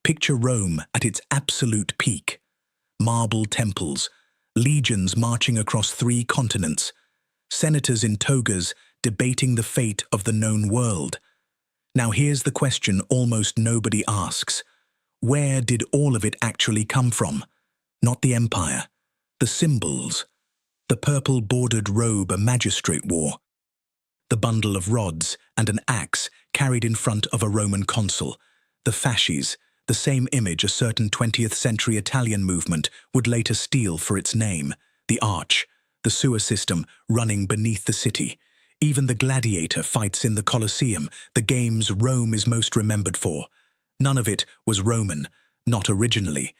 Picture Rome at its absolute peak. Marble temples, legions marching across 3 continents, senators in togas debating the fate of the known world. Now here's the question almost nobody asks. Where did all of it actually come from? Not the empire, the symbols. The purple-bordered robe a magistrate wore, the bundle of rods and an axe carried in front of a Roman consul, the fasces, the same image a certain 20th century Italian movement would later steal for its name, the arch, the sewer system running beneath the city, even the gladiator fights in the Colosseum, the games Rome is most remembered for. None of it was Roman, not originally.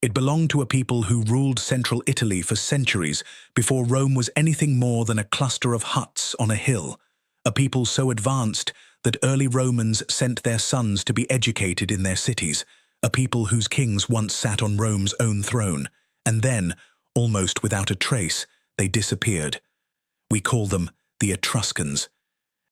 It belonged to a people who ruled central Italy for centuries before Rome was anything more than a cluster of huts on a hill, a people so advanced that early Romans sent their sons to be educated in their cities, a people whose kings once sat on Rome's own throne, and then, almost without a trace, they disappeared. We call them the Etruscans.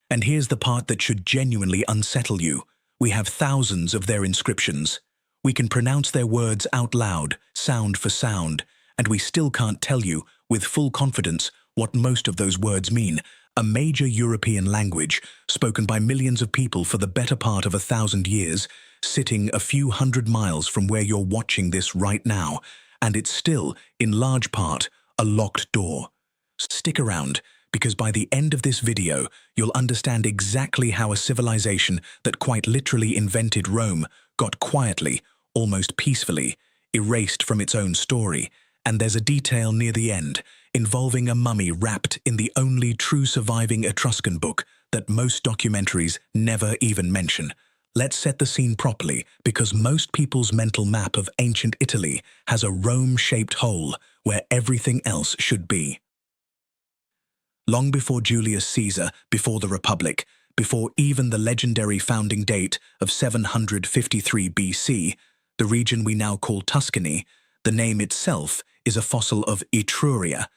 And here's the part that should genuinely unsettle you. We have thousands of their inscriptions. We can pronounce their words out loud, sound for sound, and we still can't tell you, with full confidence, what most of those words mean. A major European language, spoken by millions of people for the better part of 1,000 years, sitting a few hundred miles from where you're watching this right now, and it's still, in large part, a locked door. Stick around, because by the end of this video, you'll understand exactly how a civilization that quite literally invented Rome got quietly, almost peacefully, erased from its own story. And there's a detail near the end, involving a mummy wrapped in the only true surviving Etruscan book that most documentaries never even mention. Let's set the scene properly, because most people's mental map of ancient Italy has a Rome-shaped hole where everything else should be. Long before Julius Caesar, before the Republic, before even the legendary founding date of 753 BC, the region we now call Tuscany, the name itself is a fossil of Etruria,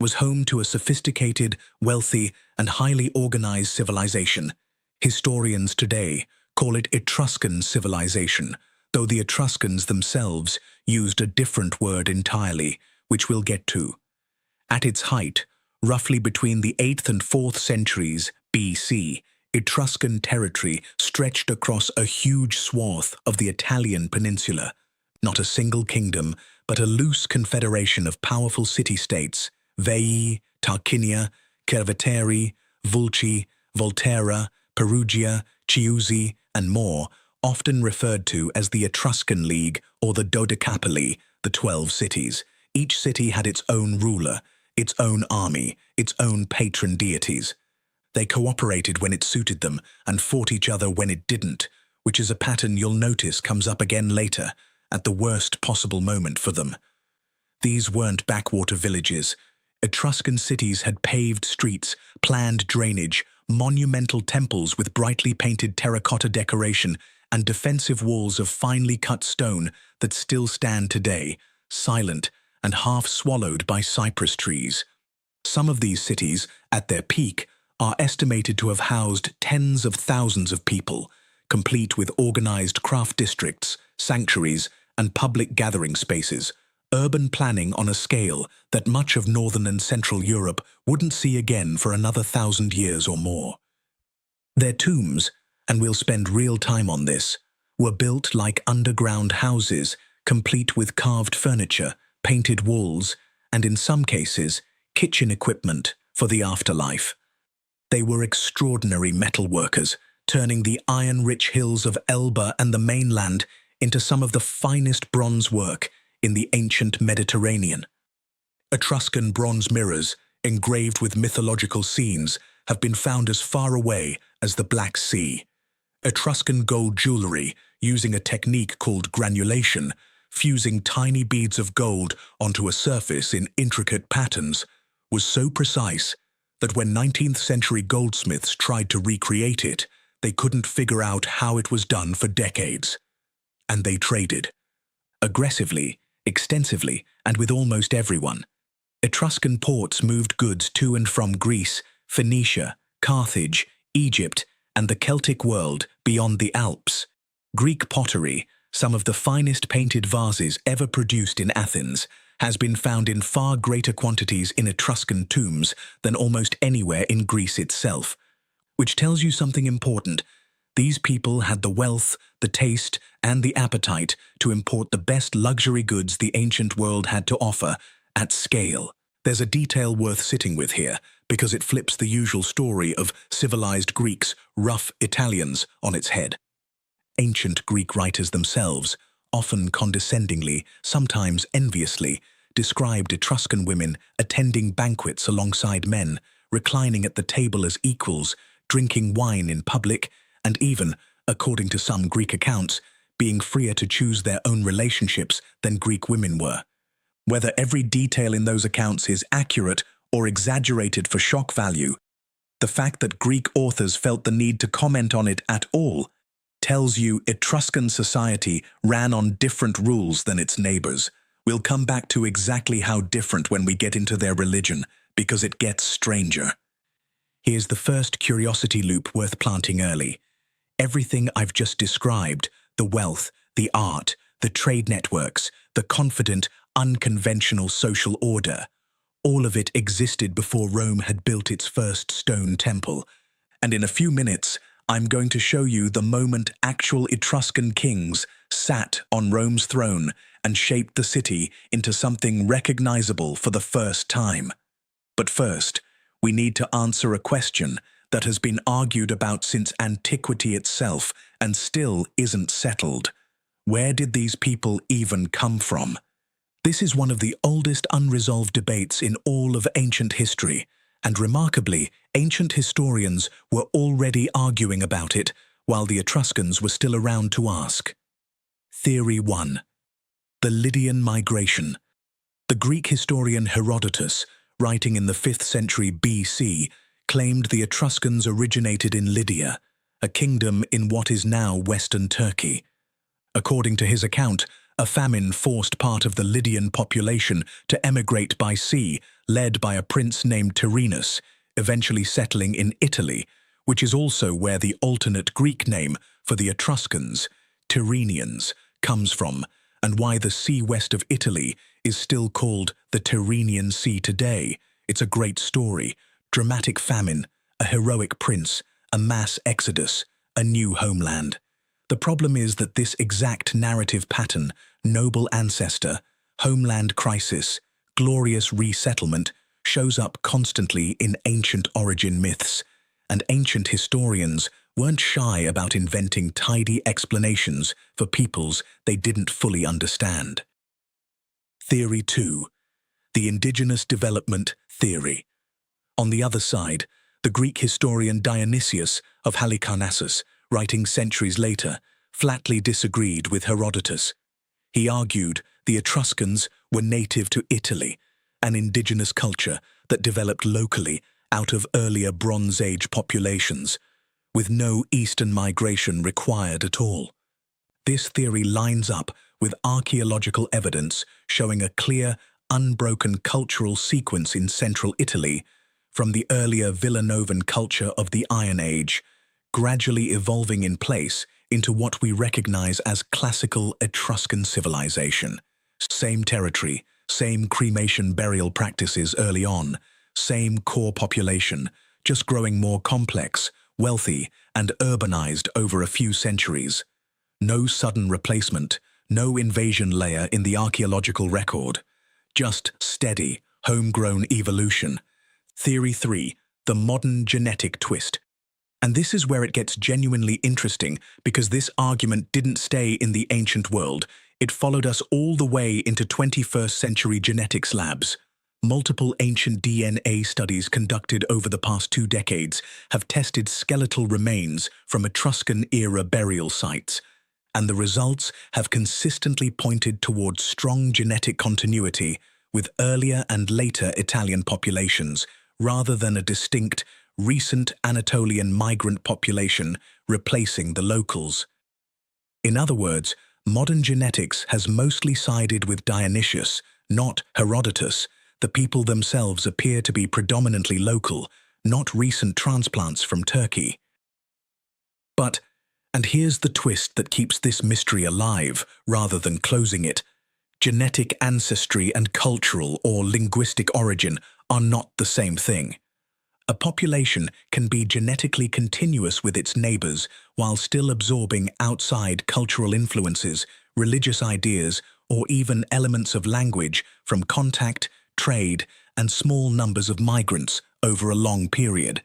was home to a sophisticated, wealthy, and highly organized civilization. Historians today call it Etruscan civilization, though the Etruscans themselves used a different word entirely, which we'll get to. At its height, roughly between the 8th and 4th centuries BC, Etruscan territory stretched across a huge swath of the Italian peninsula. Not a single kingdom, but a loose confederation of powerful city-states, Veii, Tarquinia, Cerveteri, Vulci, Volterra, Perugia, Chiusi, and more, often referred to as the Etruscan League or the Dodecapoli, the 12 cities. Each city had its own ruler, its own army, its own patron deities. They cooperated when it suited them and fought each other when it didn't, which is a pattern you'll notice comes up again later, at the worst possible moment for them. These weren't backwater villages. Etruscan cities had paved streets, planned drainage, monumental temples with brightly painted terracotta decoration, and defensive walls of finely cut stone that still stand today, silent and half swallowed by cypress trees. Some of these cities, at their peak, are estimated to have housed tens of thousands of people, complete with organized craft districts, sanctuaries, and public gathering spaces, urban planning on a scale that much of northern and central Europe wouldn't see again for another 1,000 years or more. Their tombs, and we'll spend real time on this, were built like underground houses, complete with carved furniture, painted walls, and in some cases, kitchen equipment for the afterlife. They were extraordinary metal workers, turning the iron-rich hills of Elba and the mainland into some of the finest bronze work in the ancient Mediterranean. Etruscan bronze mirrors, engraved with mythological scenes, have been found as far away as the Black Sea. Etruscan gold jewelry, using a technique called granulation, fusing tiny beads of gold onto a surface in intricate patterns, was so precise that when 19th century goldsmiths tried to recreate it, they couldn't figure out how it was done for decades. And they traded. Aggressively, extensively, and with almost everyone. Etruscan ports moved goods to and from Greece, Phoenicia, Carthage, Egypt, and the Celtic world beyond the Alps. Greek pottery, Some of the finest painted vases ever produced in Athens has been found in far greater quantities in Etruscan tombs than almost anywhere in Greece itself, which tells you something important. These people had the wealth, the taste, and the appetite to import the best luxury goods the ancient world had to offer at scale. There's a detail worth sitting with here, because it flips the usual story of civilized Greeks, rough Italians, on its head. Ancient Greek writers themselves, often condescendingly, sometimes enviously, described Etruscan women attending banquets alongside men, reclining at the table as equals, drinking wine in public, and even, according to some Greek accounts, being freer to choose their own relationships than Greek women were. Whether every detail in those accounts is accurate or exaggerated for shock value, the fact that Greek authors felt the need to comment on it at all tells you Etruscan society ran on different rules than its neighbors. We'll come back to exactly how different when we get into their religion, because it gets stranger. Here's the first curiosity loop worth planting early. Everything I've just described, the wealth, the art, the trade networks, the confident, unconventional social order, all of it existed before Rome had built its first stone temple. And in a few minutes, I'm going to show you the moment actual Etruscan kings sat on Rome's throne and shaped the city into something recognizable for the first time. But first, we need to answer a question that has been argued about since antiquity itself and still isn't settled. Where did these people even come from? This is one of the oldest unresolved debates in all of ancient history, and remarkably, ancient historians were already arguing about it while the Etruscans were still around to ask. Theory 1. The Lydian migration. The Greek historian Herodotus, writing in the 5th century BC, claimed the Etruscans originated in Lydia, a kingdom in what is now western Turkey. According to his account, a famine forced part of the Lydian population to emigrate by sea, led by a prince named Tyrrhenus, eventually settling in Italy, which is also where the alternate Greek name for the Etruscans, Tyrrhenians, comes from, and why the sea west of Italy is still called the Tyrrhenian Sea today. It's a great story. Dramatic famine, a heroic prince, a mass exodus, a new homeland. The problem is that this exact narrative pattern, noble ancestor, homeland crisis, glorious resettlement, shows up constantly in ancient origin myths, and ancient historians weren't shy about inventing tidy explanations for peoples they didn't fully understand. Theory 2. The indigenous development theory. On the other side, the Greek historian Dionysius of Halicarnassus, writing centuries later, flatly disagreed with Herodotus. He argued the Etruscans were native to Italy, an indigenous culture that developed locally out of earlier Bronze Age populations, with no eastern migration required at all. This theory lines up with archaeological evidence showing a clear, unbroken cultural sequence in central Italy, from the earlier Villanovan culture of the Iron Age, gradually evolving in place into what we recognize as classical Etruscan civilization. Same territory, same cremation burial practices early on, same core population, just growing more complex, wealthy, and urbanized over a few centuries. No sudden replacement, no invasion layer in the archaeological record. Just steady, homegrown evolution. Theory 3. The modern genetic twist. And this is where it gets genuinely interesting, because this argument didn't stay in the ancient world. It followed us all the way into 21st century genetics labs. Multiple ancient DNA studies conducted over the past 2 decades have tested skeletal remains from Etruscan-era burial sites, and the results have consistently pointed towards strong genetic continuity with earlier and later Italian populations, rather than a distinct, recent Anatolian migrant population replacing the locals. In other words, modern genetics has mostly sided with Dionysius, not Herodotus. The people themselves appear to be predominantly local, not recent transplants from Turkey. But And here's the twist that keeps this mystery alive rather than closing it. Genetic ancestry and cultural or linguistic origin are not the same thing. A population can be genetically continuous with its neighbors while still absorbing outside cultural influences, religious ideas, or even elements of language from contact, trade, and small numbers of migrants over a long period.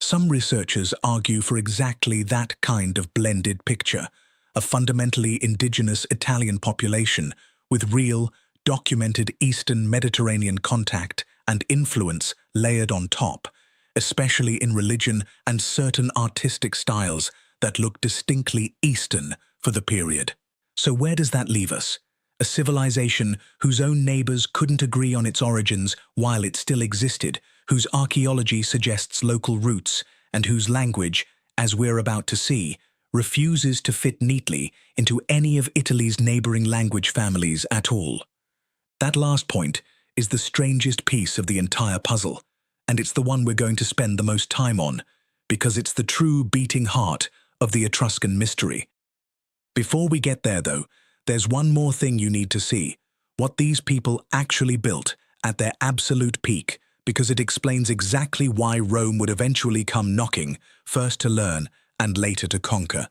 Some researchers argue for exactly that kind of blended picture, a fundamentally indigenous Italian population with real, documented Eastern Mediterranean contact and influence layered on top, especially in religion and certain artistic styles that look distinctly Eastern for the period. So where does that leave us? A civilization whose own neighbors couldn't agree on its origins while it still existed, whose archaeology suggests local roots, and whose language, as we're about to see, refuses to fit neatly into any of Italy's neighboring language families at all. That last point is the strangest piece of the entire puzzle, and it's the one we're going to spend the most time on, because it's the true beating heart of the Etruscan mystery. Before we get there, though, there's one more thing you need to see, what these people actually built at their absolute peak, because it explains exactly why Rome would eventually come knocking, first to learn and later to conquer.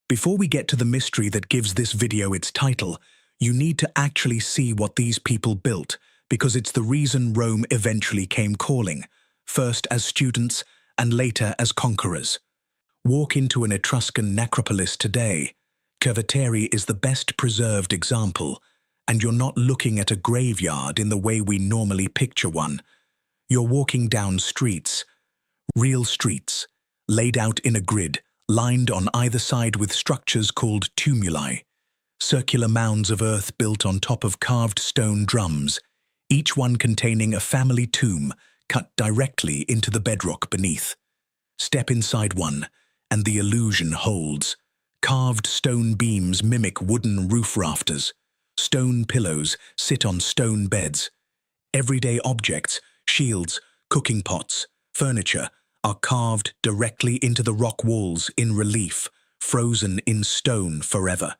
Before we get to the mystery that gives this video its title, you need to actually see what these people built, because it's the reason Rome eventually came calling, first as students and later as conquerors. Walk into an Etruscan necropolis today. Cerveteri is the best preserved example, and you're not looking at a graveyard in the way we normally picture one. You're walking down streets, real streets, laid out in a grid, lined on either side with structures called tumuli, circular mounds of earth built on top of carved stone drums, each one containing a family tomb cut directly into the bedrock beneath. Step inside one, and the illusion holds. Carved stone beams mimic wooden roof rafters. Stone pillows sit on stone beds. Everyday objects, shields, cooking pots, furniture, are carved directly into the rock walls in relief, frozen in stone forever.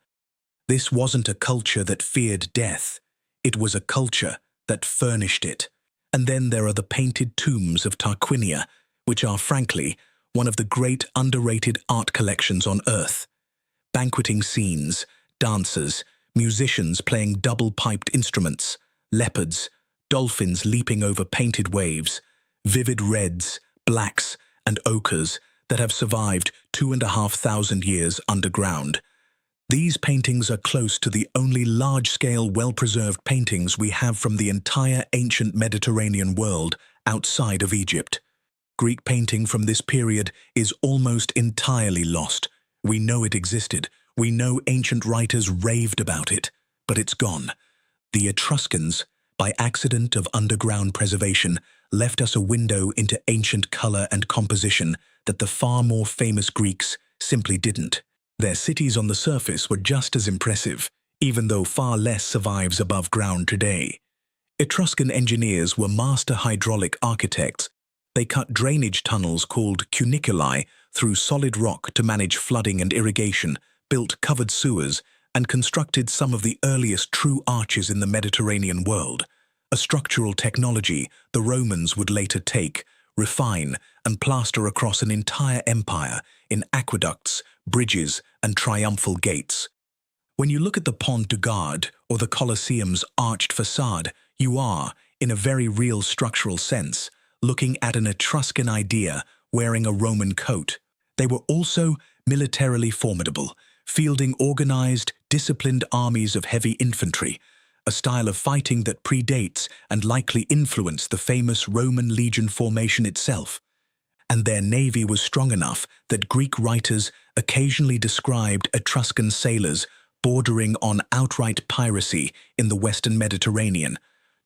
This wasn't a culture that feared death. It was a culture that furnished it. And then there are the painted tombs of Tarquinia, which are, frankly, one of the great underrated art collections on Earth. Banqueting scenes, dancers, musicians playing double-piped instruments, leopards, dolphins leaping over painted waves, vivid reds, blacks, and ochres that have survived 2,500 years underground. These paintings are close to the only large-scale, well-preserved paintings we have from the entire ancient Mediterranean world outside of Egypt. Greek painting from this period is almost entirely lost. We know it existed. We know ancient writers raved about it, but it's gone. The Etruscans, by accident of underground preservation, left us a window into ancient color and composition that the far more famous Greeks simply didn't. Their cities on the surface were just as impressive, even though far less survives above ground today. Etruscan engineers were master hydraulic architects. They cut drainage tunnels called cuniculi through solid rock to manage flooding and irrigation, built covered sewers, and constructed some of the earliest true arches in the Mediterranean world, a structural technology the Romans would later take, refine, and plaster across an entire empire in aqueducts, bridges, and triumphal gates. When you look at the Pont du Gard or the Colosseum's arched facade, you are, in a very real structural sense, looking at an Etruscan idea wearing a Roman coat. They were also militarily formidable, fielding organized, disciplined armies of heavy infantry, a style of fighting that predates and likely influenced the famous Roman legion formation itself. And their navy was strong enough that Greek writers occasionally described Etruscan sailors bordering on outright piracy in the Western Mediterranean,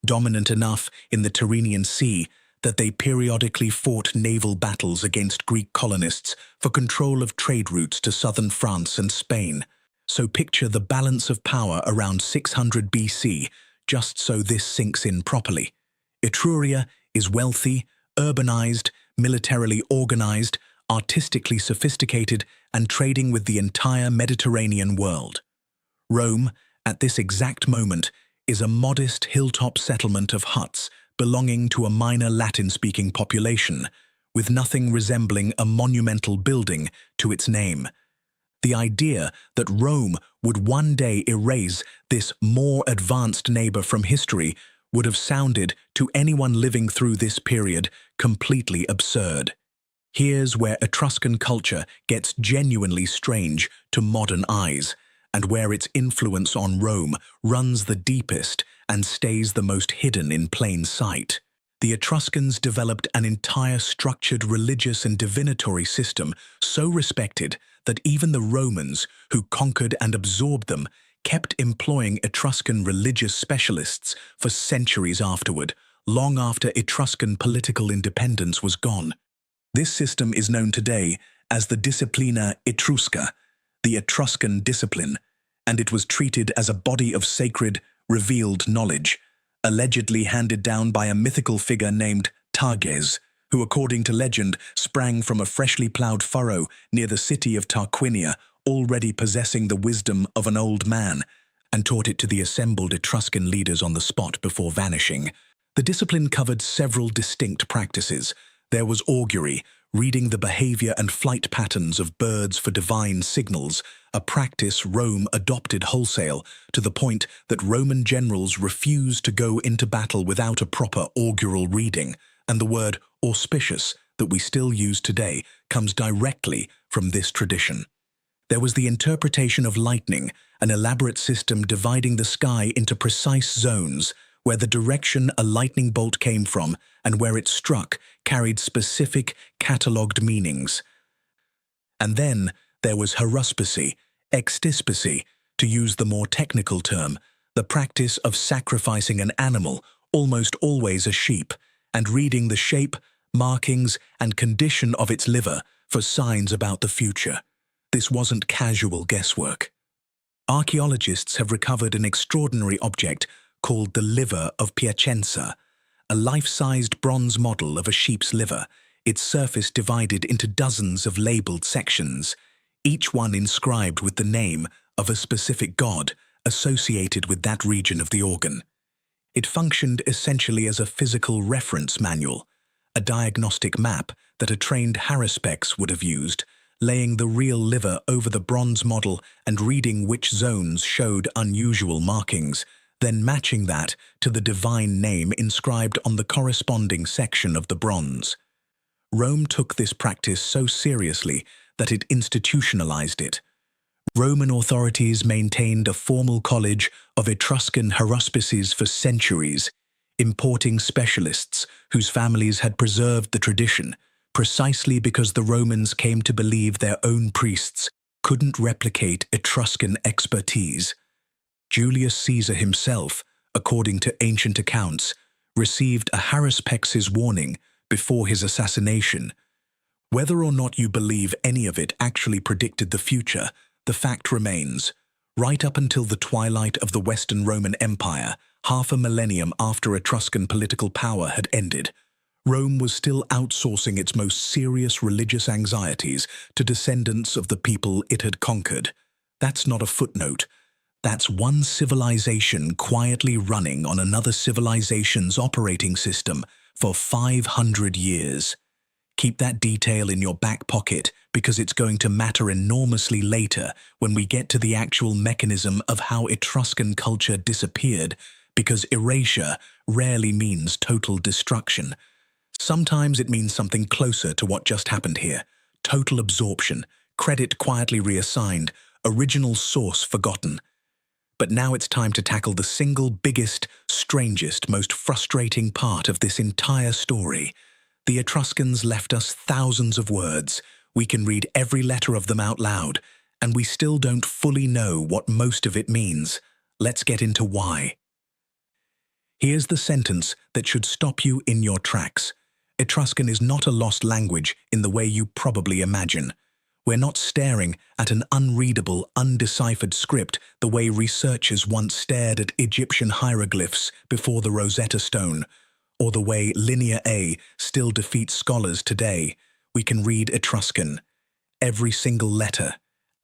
dominant enough in the Tyrrhenian Sea that they periodically fought naval battles against Greek colonists for control of trade routes to southern France and Spain. So picture the balance of power around 600 BC, just so this sinks in properly. Etruria is wealthy, urbanized, militarily organized, artistically sophisticated and trading with the entire Mediterranean world. Rome, at this exact moment, is a modest hilltop settlement of huts belonging to a minor Latin-speaking population, with nothing resembling a monumental building to its name. The idea that Rome would one day erase this more advanced neighbor from history would have sounded, to anyone living through this period, completely absurd. Here's where Etruscan culture gets genuinely strange to modern eyes, and where its influence on Rome runs the deepest and stays the most hidden in plain sight. The Etruscans developed an entire structured religious and divinatory system so respected that even the Romans, who conquered and absorbed them, kept employing Etruscan religious specialists for centuries afterward, long after Etruscan political independence was gone. This system is known today as the Disciplina Etrusca, the Etruscan discipline, and it was treated as a body of sacred, revealed knowledge, allegedly handed down by a mythical figure named Tages, who, according to legend, sprang from a freshly ploughed furrow near the city of Tarquinia, already possessing the wisdom of an old man, and taught it to the assembled Etruscan leaders on the spot before vanishing. The discipline covered several distinct practices. There was augury, reading the behavior and flight patterns of birds for divine signals, a practice Rome adopted wholesale to the point that Roman generals refused to go into battle without a proper augural reading, and the word auspicious that we still use today comes directly from this tradition. There was the interpretation of lightning, an elaborate system dividing the sky into precise zones, where the direction a lightning bolt came from and where it struck carried specific catalogued meanings. And then there was haruspicy, extispicy, to use the more technical term, the practice of sacrificing an animal, almost always a sheep, and reading the shape, markings, and condition of its liver for signs about the future. This wasn't casual guesswork. Archaeologists have recovered an extraordinary object called the liver of Piacenza, a life-sized bronze model of a sheep's liver, its surface divided into dozens of labeled sections, each one inscribed with the name of a specific god associated with that region of the organ. It functioned essentially as a physical reference manual, a diagnostic map that a trained haruspex would have used, laying the real liver over the bronze model and reading which zones showed unusual markings, then matching that to the divine name inscribed on the corresponding section of the bronze. Rome took this practice so seriously that it institutionalized it. Roman authorities maintained a formal college of Etruscan haruspices for centuries, importing specialists whose families had preserved the tradition, precisely because the Romans came to believe their own priests couldn't replicate Etruscan expertise. Julius Caesar himself, according to ancient accounts, received a haruspex's warning before his assassination. Whether or not you believe any of it actually predicted the future, the fact remains. Right up until the twilight of the Western Roman Empire, half a millennium after Etruscan political power had ended, Rome was still outsourcing its most serious religious anxieties to descendants of the people it had conquered. That's not a footnote. That's one civilization quietly running on another civilization's operating system for 500 years. Keep that detail in your back pocket because it's going to matter enormously later when we get to the actual mechanism of how Etruscan culture disappeared, because erasure rarely means total destruction. Sometimes it means something closer to what just happened here. Total absorption, credit quietly reassigned, original source forgotten. But now it's time to tackle the single biggest, strangest, most frustrating part of this entire story. The Etruscans left us thousands of words. We can read every letter of them out loud, and we still don't fully know what most of it means. Let's get into why. Here's the sentence that should stop you in your tracks. Etruscan is not a lost language in the way you probably imagine. We're not staring at an unreadable, undeciphered script the way researchers once stared at Egyptian hieroglyphs before the Rosetta Stone, or the way Linear A still defeats scholars today. we can read Etruscan, every single letter,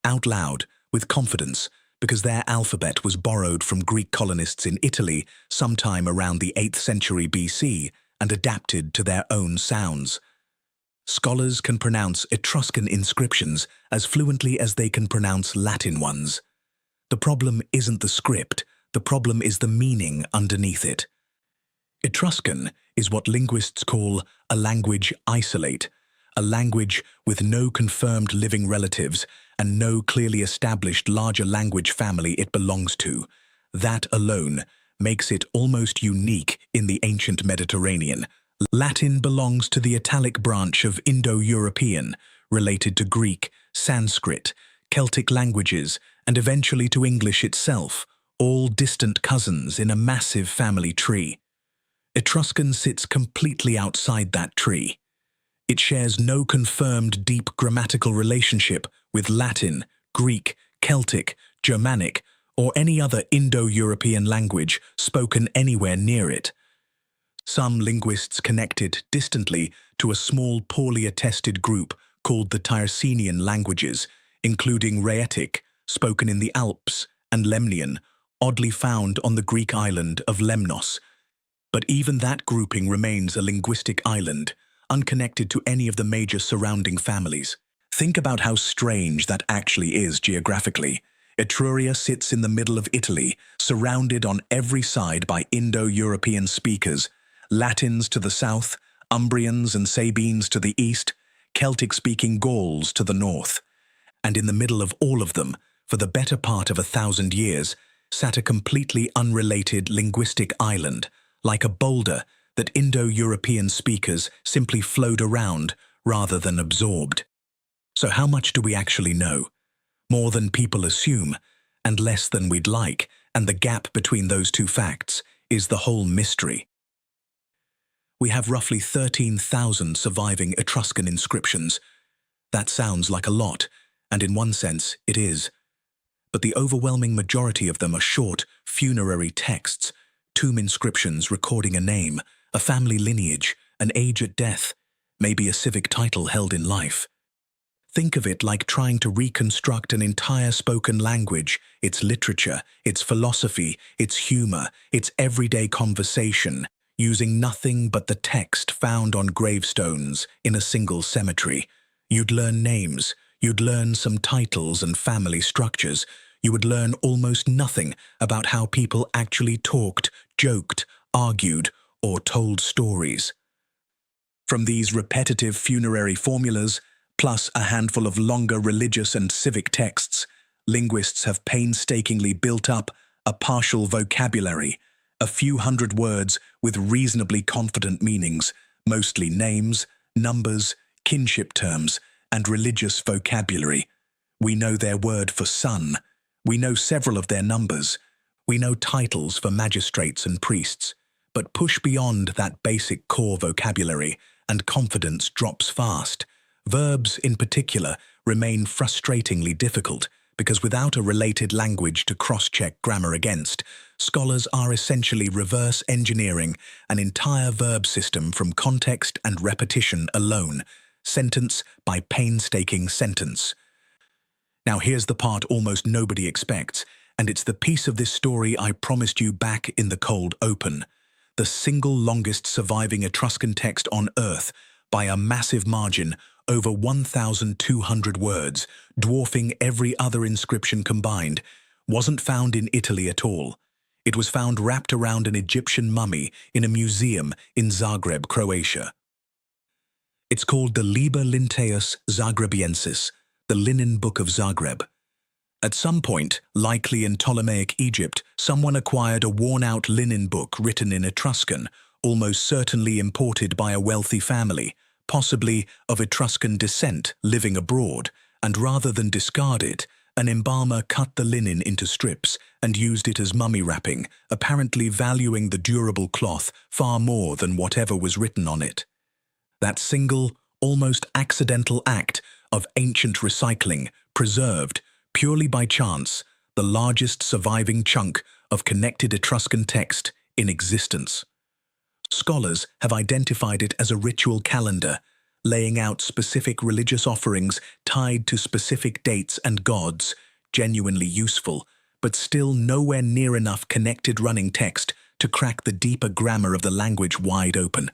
out loud, with confidence, because their alphabet was borrowed from Greek colonists in Italy sometime around the 8th century BC and adapted to their own sounds. Scholars can pronounce Etruscan inscriptions as fluently as they can pronounce Latin ones. The problem isn't the script, the problem is the meaning underneath it. Etruscan is what linguists call a language isolate, a language with no confirmed living relatives and no clearly established larger language family it belongs to. That alone makes it almost unique in the ancient Mediterranean. Latin belongs to the Italic branch of Indo-European, related to Greek, Sanskrit, Celtic languages, and eventually to English itself, all distant cousins in a massive family tree. Etruscan sits completely outside that tree. It shares no confirmed deep grammatical relationship with Latin, Greek, Celtic, Germanic, or any other Indo-European language spoken anywhere near it. Some linguists connect it distantly to a small, poorly attested group called the Tyrsenian languages, including Raetic, spoken in the Alps, and Lemnian, oddly found on the Greek island of Lemnos. But even that grouping remains a linguistic island, unconnected to any of the major surrounding families. Think about how strange that actually is geographically. Etruria sits in the middle of Italy, surrounded on every side by Indo-European speakers, Latins to the south, Umbrians and Sabines to the east, Celtic-speaking Gauls to the north. And in the middle of all of them, for the better part of 1,000 years, sat a completely unrelated linguistic island, like a boulder that Indo-European speakers simply flowed around rather than absorbed. So how much do we actually know? More than people assume, and less than we'd like, and the gap between those two facts is the whole mystery. We have roughly 13,000 surviving Etruscan inscriptions. That sounds like a lot, and in one sense it is. But the overwhelming majority of them are short, funerary texts, tomb inscriptions recording a name, a family lineage, an age at death, maybe a civic title held in life. Think of it like trying to reconstruct an entire spoken language, its literature, its philosophy, its humor, its everyday conversation, using nothing but the text found on gravestones in a single cemetery. You'd learn names, you'd learn some titles and family structures, you would learn almost nothing about how people actually talked, joked, argued, or told stories. From these repetitive funerary formulas, plus a handful of longer religious and civic texts, linguists have painstakingly built up a partial vocabulary, a few hundred words with reasonably confident meanings, mostly names, numbers, kinship terms, and religious vocabulary. We know their word for sun. We know several of their numbers. We know titles for magistrates and priests. But push beyond that basic core vocabulary, and confidence drops fast. Verbs, in particular, remain frustratingly difficult, because without a related language to cross-check grammar against, scholars are essentially reverse engineering an entire verb system from context and repetition alone, sentence by painstaking sentence. Now here's the part almost nobody expects, and it's the piece of this story I promised you back in the cold open. The single longest surviving Etruscan text on Earth, by a massive margin, over 1,200 words, dwarfing every other inscription combined, wasn't found in Italy at all. It was found wrapped around an Egyptian mummy in a museum in Zagreb, Croatia. It's called the Liber Linteus Zagrebiensis, the Linen Book of Zagreb. At some point, likely in Ptolemaic Egypt, someone acquired a worn-out linen book written in Etruscan, almost certainly imported by a wealthy family, possibly of Etruscan descent living abroad, and rather than discard it, an embalmer cut the linen into strips and used it as mummy wrapping, apparently valuing the durable cloth far more than whatever was written on it. That single, almost accidental act of ancient recycling preserved, purely by chance, the largest surviving chunk of connected Etruscan text in existence. Scholars have identified it as a ritual calendar, laying out specific religious offerings tied to specific dates and gods, genuinely useful, but still nowhere near enough connected running text to crack the deeper grammar of the language wide open.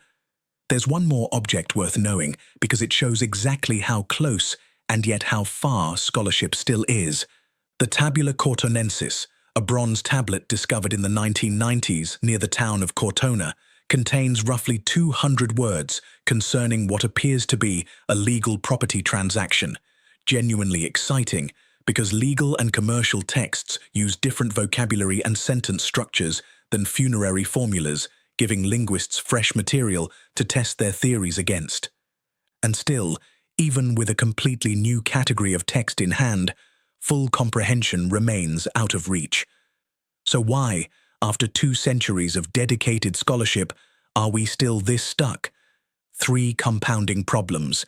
There's one more object worth knowing because it shows exactly how close and yet how far scholarship still is. The Tabula Cortonensis, a bronze tablet discovered in the 1990s near the town of Cortona, contains roughly 200 words concerning what appears to be a legal property transaction. Genuinely exciting, because legal and commercial texts use different vocabulary and sentence structures than funerary formulas, giving linguists fresh material to test their theories against. And still, even with a completely new category of text in hand, full comprehension remains out of reach. So why, after 2 centuries of dedicated scholarship, are we still this stuck? 3 compounding problems.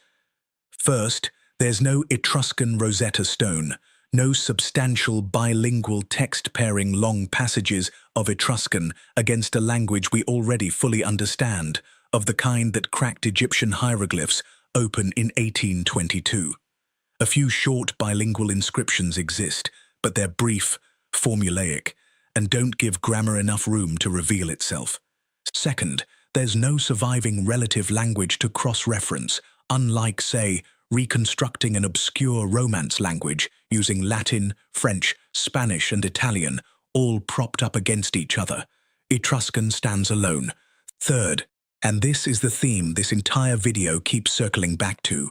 First, there's no Etruscan Rosetta Stone, no substantial bilingual text pairing long passages of Etruscan against a language we already fully understand, of the kind that cracked Egyptian hieroglyphs open in 1822. A few short bilingual inscriptions exist, but they're brief, formulaic, and don't give grammar enough room to reveal itself. Second, there's no surviving relative language to cross-reference, unlike, say, reconstructing an obscure Romance language using Latin, French, Spanish, and Italian, all propped up against each other. Etruscan stands alone. Third, and this is the theme this entire video keeps circling back to,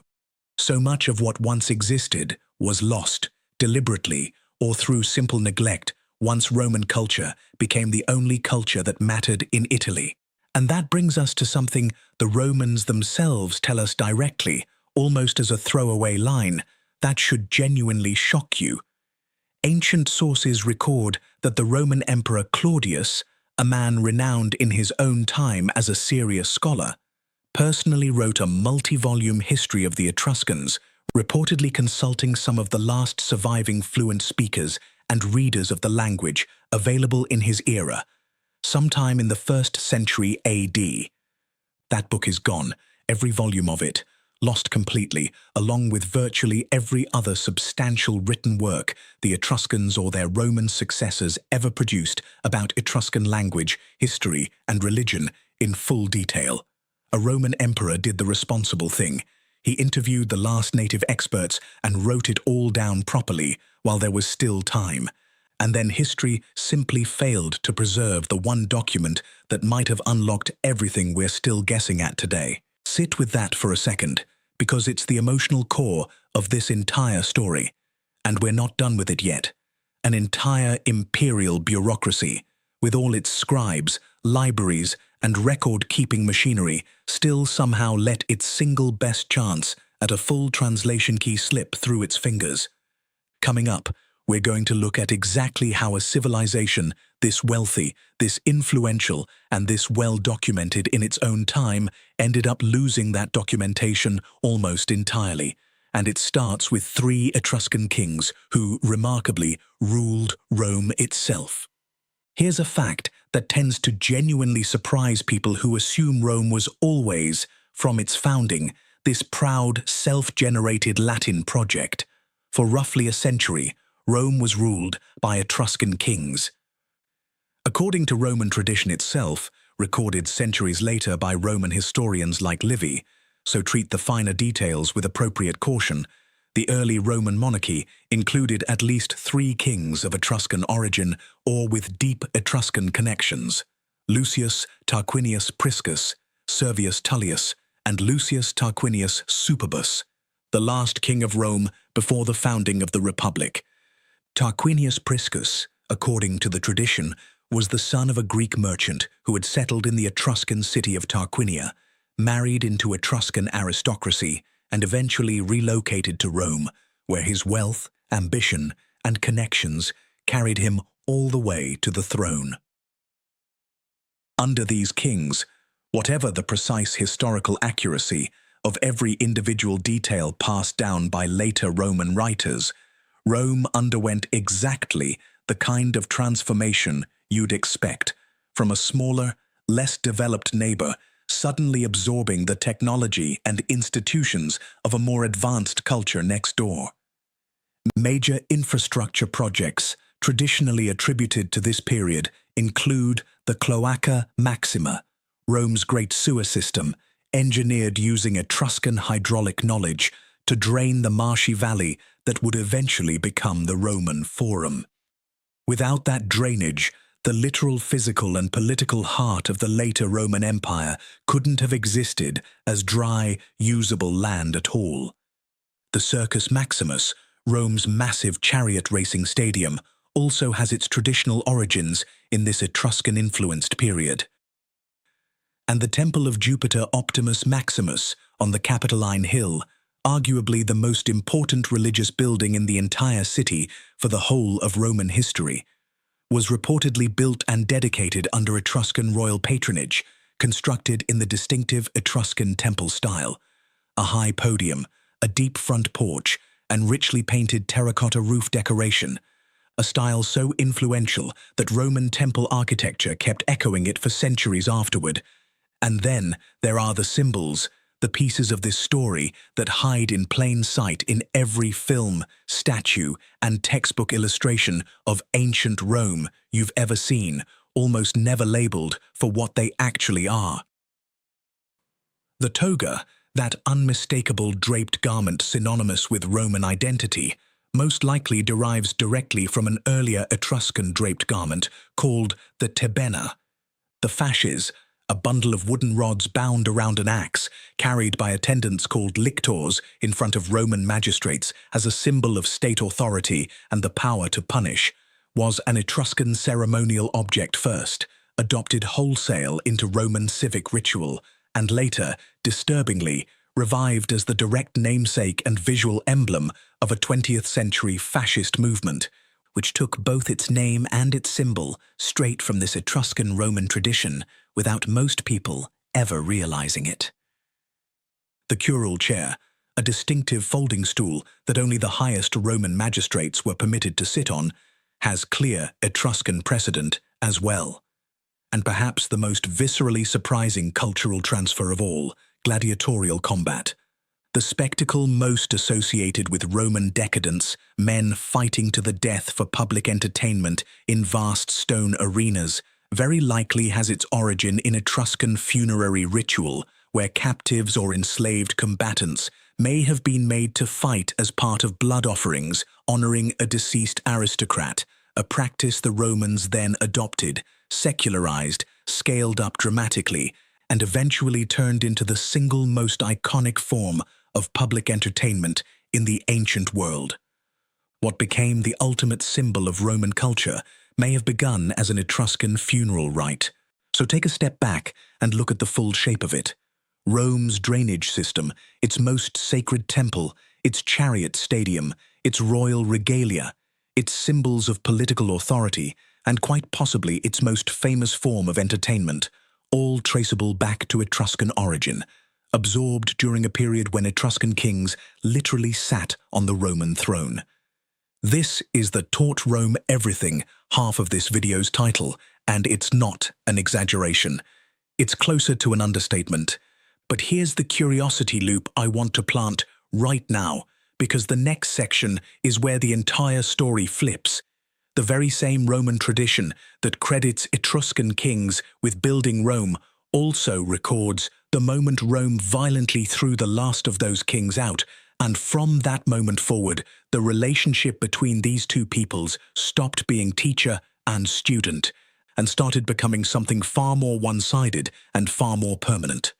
so much of what once existed was lost, deliberately or through simple neglect, once Roman culture became the only culture that mattered in Italy. And that brings us to something the Romans themselves tell us directly, almost as a throwaway line, that should genuinely shock you. Ancient sources record that the Roman Emperor Claudius, a man renowned in his own time as a serious scholar, personally wrote a multi-volume history of the Etruscans, reportedly consulting some of the last surviving fluent speakers and readers of the language available in his era, sometime in the 1st century AD. That book is gone, every volume of it, lost completely, along with virtually every other substantial written work the Etruscans or their Roman successors ever produced about Etruscan language, history, and religion in full detail. A Roman emperor did the responsible thing. He interviewed the last native experts and wrote it all down properly while there was still time. And then history simply failed to preserve the one document that might have unlocked everything we're still guessing at today. Sit with that for a second, because it's the emotional core of this entire story. And we're not done with it yet. An entire imperial bureaucracy, with all its scribes, libraries, and record-keeping machinery, still somehow let its single best chance at a full translation key slip through its fingers. Coming up, we're going to look at exactly how a civilization this wealthy, this influential, and this well-documented in its own time ended up losing that documentation almost entirely. And it starts with 3 Etruscan kings who, remarkably, ruled Rome itself. Here's a fact that tends to genuinely surprise people who assume Rome was always, from its founding, this proud, self-generated Latin project. For roughly a century, Rome was ruled by Etruscan kings. According to Roman tradition itself, recorded centuries later by Roman historians like Livy, so treat the finer details with appropriate caution, the early Roman monarchy included at least 3 kings of Etruscan origin or with deep Etruscan connections: Lucius Tarquinius Priscus, Servius Tullius, and Lucius Tarquinius Superbus, the last king of Rome before the founding of the Republic. Tarquinius Priscus, according to the tradition, was the son of a Greek merchant who had settled in the Etruscan city of Tarquinia, married into Etruscan aristocracy, and eventually relocated to Rome, where his wealth, ambition, and connections carried him all the way to the throne. Under these kings, whatever the precise historical accuracy of every individual detail passed down by later Roman writers, Rome underwent exactly the kind of transformation you'd expect from a smaller, less developed neighbor suddenly absorbing the technology and institutions of a more advanced culture next door. Major infrastructure projects traditionally attributed to this period include the Cloaca Maxima, Rome's great sewer system, engineered using Etruscan hydraulic knowledge to drain the marshy valley that would eventually become the Roman Forum. Without that drainage, the literal physical and political heart of the later Roman Empire couldn't have existed as dry, usable land at all. The Circus Maximus, Rome's massive chariot racing stadium, also has its traditional origins in this Etruscan-influenced period. And the Temple of Jupiter Optimus Maximus on the Capitoline Hill, arguably the most important religious building in the entire city for the whole of Roman history, was reportedly built and dedicated under Etruscan royal patronage, constructed in the distinctive Etruscan temple style. A high podium, a deep front porch, and richly painted terracotta roof decoration, a style so influential that Roman temple architecture kept echoing it for centuries afterward. And then there are the symbols, the pieces of this story that hide in plain sight in every film, statue, and textbook illustration of ancient Rome you've ever seen, almost never labeled for what they actually are. The toga, that unmistakable draped garment synonymous with Roman identity, most likely derives directly from an earlier Etruscan draped garment called the tebena. The fasces, a bundle of wooden rods bound around an axe, carried by attendants called lictors in front of Roman magistrates as a symbol of state authority and the power to punish, was an Etruscan ceremonial object first, adopted wholesale into Roman civic ritual, and later, disturbingly, revived as the direct namesake and visual emblem of a 20th century fascist movement, which took both its name and its symbol straight from this Etruscan Roman tradition without most people ever realizing it. The curule chair, a distinctive folding stool that only the highest Roman magistrates were permitted to sit on, has clear Etruscan precedent as well. And perhaps the most viscerally surprising cultural transfer of all, gladiatorial combat. The spectacle most associated with Roman decadence, men fighting to the death for public entertainment in vast stone arenas, very likely has its origin in Etruscan funerary ritual, where captives or enslaved combatants may have been made to fight as part of blood offerings honoring a deceased aristocrat, a practice the Romans then adopted, secularized, scaled up dramatically, and eventually turned into the single most iconic form of public entertainment in the ancient world. What became the ultimate symbol of Roman culture may have begun as an Etruscan funeral rite. So take a step back and look at the full shape of it. Rome's drainage system, its most sacred temple, its chariot stadium, its royal regalia, its symbols of political authority, and quite possibly its most famous form of entertainment, all traceable back to Etruscan origin, absorbed during a period when Etruscan kings literally sat on the Roman throne. This is the Taught Rome Everything half of this video's title, and it's not an exaggeration. It's closer to an understatement. But here's the curiosity loop I want to plant right now, because the next section is where the entire story flips. The very same Roman tradition that credits Etruscan kings with building Rome also records the moment Rome violently threw the last of those kings out, and from that moment forward, the relationship between these two peoples stopped being teacher and student, and started becoming something far more one-sided and far more permanent.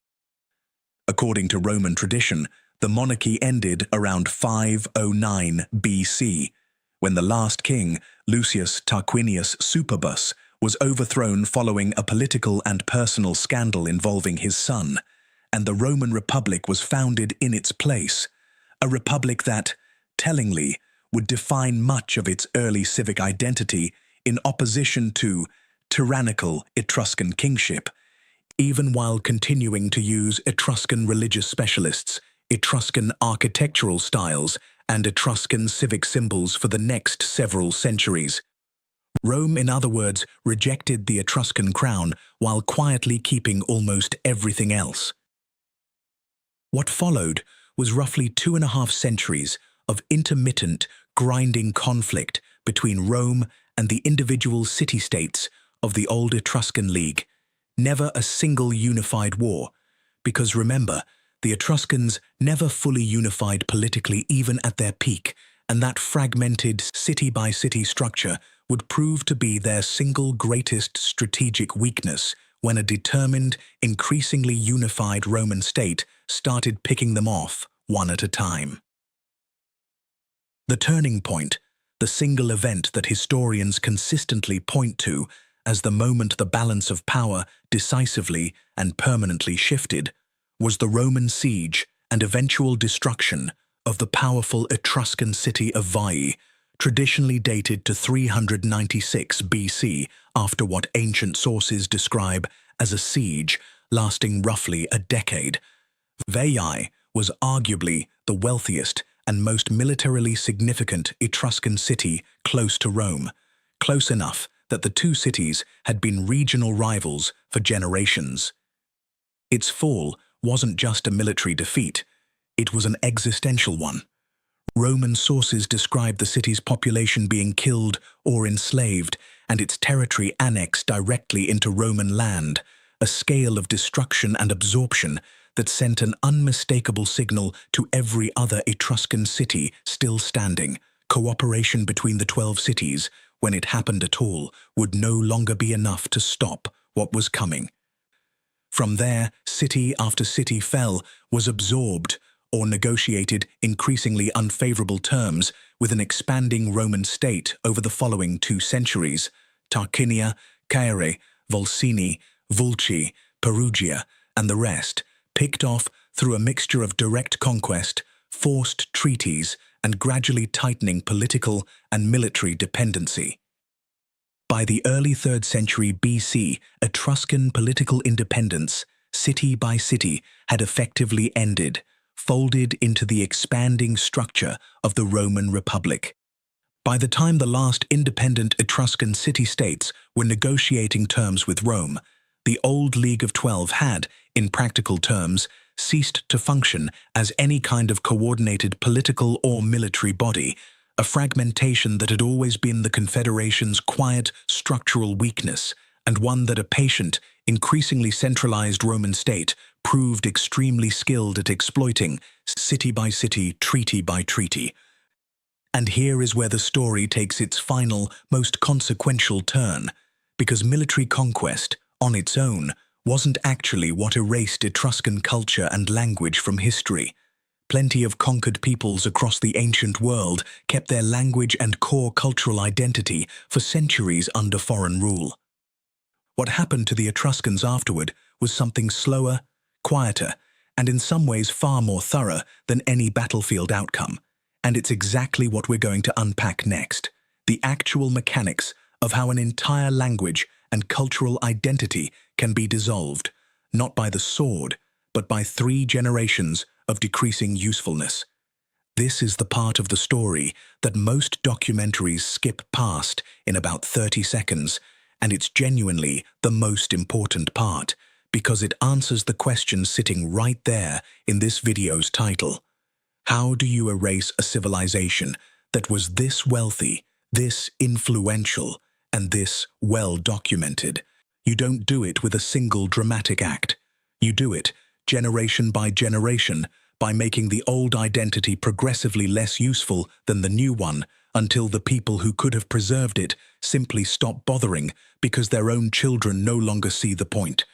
According to Roman tradition, the monarchy ended around 509 BC, when the last king, Lucius Tarquinius Superbus, was overthrown following a political and personal scandal involving his son, and the Roman Republic was founded in its place, a republic that, tellingly, would define much of its early civic identity in opposition to tyrannical Etruscan kingship, even while continuing to use Etruscan religious specialists, Etruscan architectural styles, and Etruscan civic symbols for the next several centuries. Rome, in other words, rejected the Etruscan crown while quietly keeping almost everything else. What followed was roughly 2.5 centuries of intermittent, grinding conflict between Rome and the individual city-states of the old Etruscan League. Never a single unified war, because remember, the Etruscans never fully unified politically even at their peak, and that fragmented city-by-city structure would prove to be their single greatest strategic weakness when a determined, increasingly unified Roman state started picking them off one at a time. The turning point, the single event that historians consistently point to as the moment the balance of power decisively and permanently shifted, was the Roman siege and eventual destruction of the powerful Etruscan city of Veii, traditionally dated to 396 BC, after what ancient sources describe as a siege lasting roughly a decade. Veii was arguably the wealthiest and most militarily significant Etruscan city close to Rome, close enough that the two cities had been regional rivals for generations. Its fall wasn't just a military defeat, it was an existential one. Roman sources describe the city's population being killed or enslaved, and its territory annexed directly into Roman land, a scale of destruction and absorption that sent an unmistakable signal to every other Etruscan city still standing. Cooperation between the 12 cities, when it happened at all, would no longer be enough to stop what was coming. From there, city after city fell, was absorbed, or negotiated increasingly unfavorable terms with an expanding Roman state over the following 2 centuries. Tarquinia, Caere, Volsini, Vulci, Perugia, and the rest, picked off through a mixture of direct conquest, forced treaties, and gradually tightening political and military dependency. By the early 3rd century BC, Etruscan political independence, city by city, had effectively ended, folded into the expanding structure of the Roman Republic. By the time the last independent Etruscan city-states were negotiating terms with Rome, the old League of 12 had, in practical terms, ceased to function as any kind of coordinated political or military body, a fragmentation that had always been the Confederation's quiet structural weakness, and one that a patient, increasingly centralized Roman state proved extremely skilled at exploiting, city by city, treaty by treaty. And here is where the story takes its final, most consequential turn, because military conquest, on its own, wasn't actually what erased Etruscan culture and language from history. Plenty of conquered peoples across the ancient world kept their language and core cultural identity for centuries under foreign rule. What happened to the Etruscans afterward was something slower, quieter, and in some ways far more thorough than any battlefield outcome. And it's exactly what we're going to unpack next, the actual mechanics of how an entire language and cultural identity can be dissolved, not by the sword, but by 3 generations of decreasing usefulness. This is the part of the story that most documentaries skip past in about 30 seconds, and it's genuinely the most important part, because it answers the question sitting right there in this video's title. How do you erase a civilization that was this wealthy, this influential, and this well-documented? You don't do it with a single dramatic act. You do it, generation by generation, by making the old identity progressively less useful than the new one, until the people who could have preserved it simply stop bothering because their own children no longer see the point.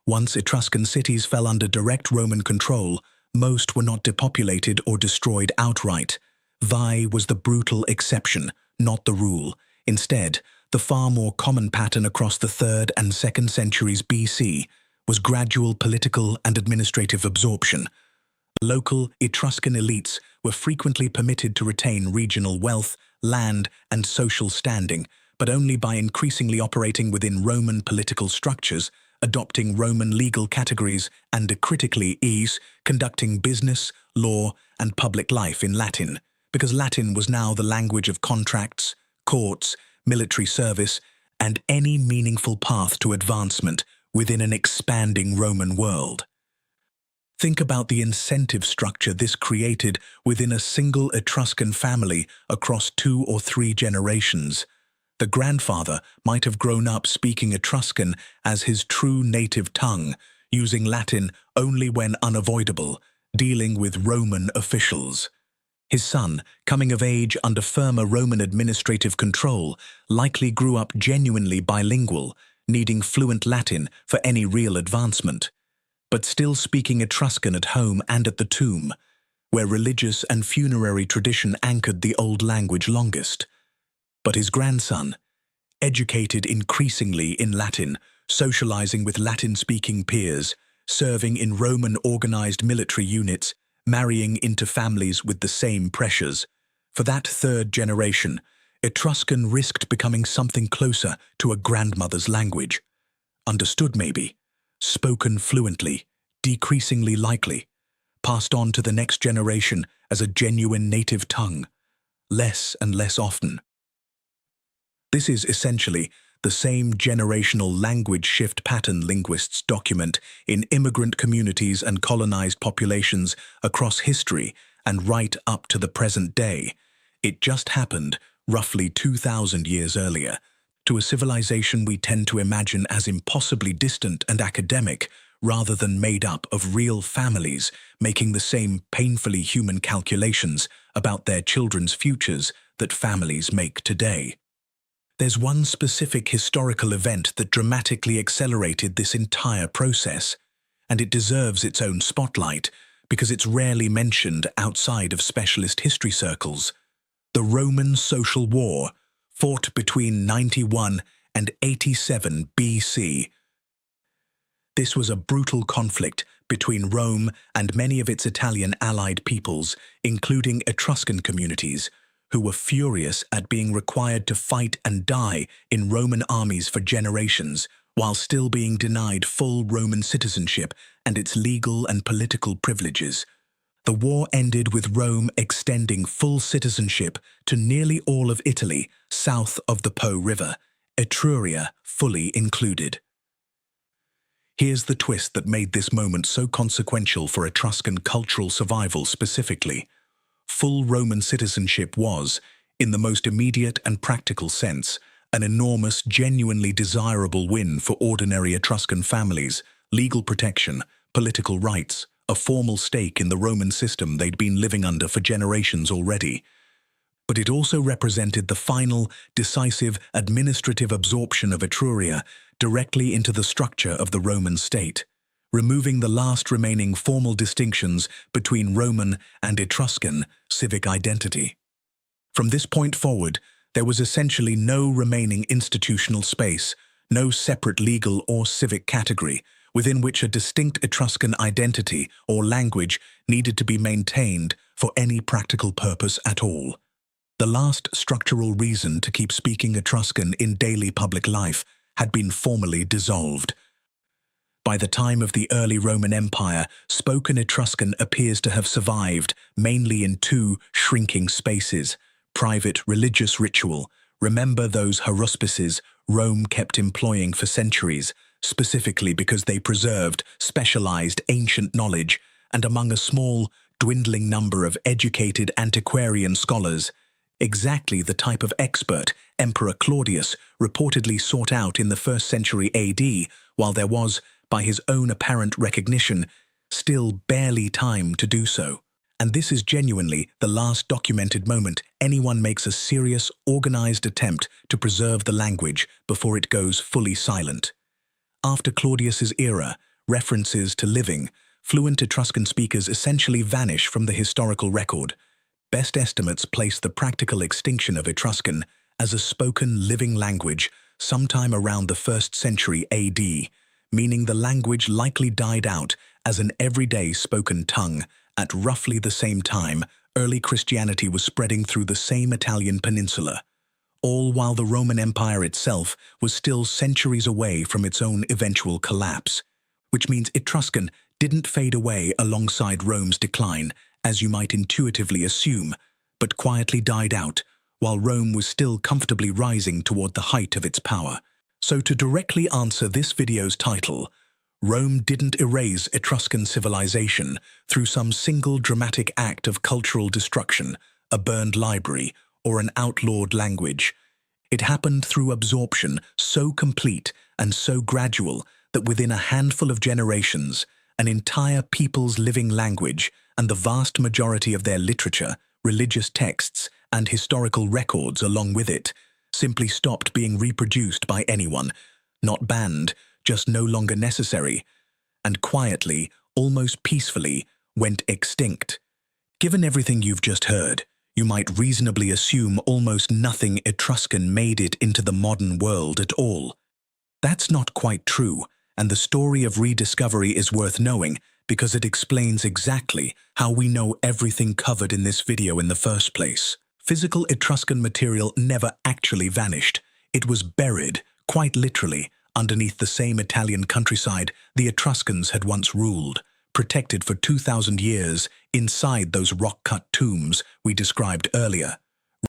Once Etruscan cities fell under direct Roman control, most were not depopulated or destroyed outright. Veii was the brutal exception, not the rule. Instead, the far more common pattern across the 3rd and 2nd centuries BC was gradual political and administrative absorption. Local Etruscan elites were frequently permitted to retain regional wealth, land, and social standing, but only by increasingly operating within Roman political structures, adopting Roman legal categories, and critically conducting business, law, and public life in Latin, because Latin was now the language of contracts, courts, military service, and any meaningful path to advancement within an expanding Roman world. Think about the incentive structure this created within a single Etruscan family across 2 or 3 generations. The grandfather might have grown up speaking Etruscan as his true native tongue, using Latin only when unavoidable, dealing with Roman officials. His son, coming of age under firmer Roman administrative control, likely grew up genuinely bilingual, needing fluent Latin for any real advancement, but still speaking Etruscan at home and at the tomb, where religious and funerary tradition anchored the old language longest. But his grandson, educated increasingly in Latin, socializing with Latin-speaking peers, serving in Roman organized military units, marrying into families with the same pressures. For that 3rd generation, Etruscan risked becoming something closer to a grandmother's language. Understood maybe, spoken fluently, decreasingly likely, passed on to the next generation as a genuine native tongue, less and less often. This is essentially the same generational language shift pattern linguists document in immigrant communities and colonized populations across history and right up to the present day. It just happened roughly 2,000 years earlier, to a civilization we tend to imagine as impossibly distant and academic, rather than made up of real families making the same painfully human calculations about their children's futures that families make today. There's one specific historical event that dramatically accelerated this entire process, and it deserves its own spotlight because it's rarely mentioned outside of specialist history circles. The Roman Social War, fought between 91 and 87 BC. This was a brutal conflict between Rome and many of its Italian allied peoples, including Etruscan communities, who were furious at being required to fight and die in Roman armies for generations, while still being denied full Roman citizenship and its legal and political privileges. The war ended with Rome extending full citizenship to nearly all of Italy south of the Po River, Etruria fully included. Here's the twist that made this moment so consequential for Etruscan cultural survival specifically. Full Roman citizenship was, in the most immediate and practical sense, an enormous, genuinely desirable win for ordinary Etruscan families, legal protection, political rights, a formal stake in the Roman system they'd been living under for generations already. But it also represented the final, decisive, administrative absorption of Etruria directly into the structure of the Roman state, removing the last remaining formal distinctions between Roman and Etruscan civic identity. From this point forward, there was essentially no remaining institutional space, no separate legal or civic category within which a distinct Etruscan identity or language needed to be maintained for any practical purpose at all. The last structural reason to keep speaking Etruscan in daily public life had been formally dissolved. By the time of the early Roman Empire, spoken Etruscan appears to have survived mainly in 2 shrinking spaces: private religious ritual, remember those haruspices Rome kept employing for centuries, specifically because they preserved specialized ancient knowledge, and among a small, dwindling number of educated antiquarian scholars, exactly the type of expert Emperor Claudius reportedly sought out in the 1st century AD, while there was, by his own apparent recognition, still barely time to do so. And this is genuinely the last documented moment anyone makes a serious, organized attempt to preserve the language before it goes fully silent. After Claudius's era, references to living, fluent Etruscan speakers essentially vanish from the historical record. Best estimates place the practical extinction of Etruscan as a spoken living language sometime around the 1st century AD, meaning the language likely died out as an everyday spoken tongue at roughly the same time early Christianity was spreading through the same Italian peninsula, all while the Roman Empire itself was still centuries away from its own eventual collapse, which means Etruscan didn't fade away alongside Rome's decline, as you might intuitively assume, but quietly died out, while Rome was still comfortably rising toward the height of its power. So to directly answer this video's title, Rome didn't erase Etruscan civilization through some single dramatic act of cultural destruction, a burned library, or an outlawed language. It happened through absorption so complete and so gradual that within a handful of generations, an entire people's living language and the vast majority of their literature, religious texts, and historical records along with it simply stopped being reproduced by anyone, not banned, just no longer necessary, and quietly, almost peacefully, went extinct. Given everything you've just heard, you might reasonably assume almost nothing Etruscan made it into the modern world at all. That's not quite true, and the story of rediscovery is worth knowing because it explains exactly how we know everything covered in this video in the first place. Physical Etruscan material never actually vanished. It was buried, quite literally, underneath the same Italian countryside the Etruscans had once ruled, protected for 2,000 years inside those rock-cut tombs we described earlier.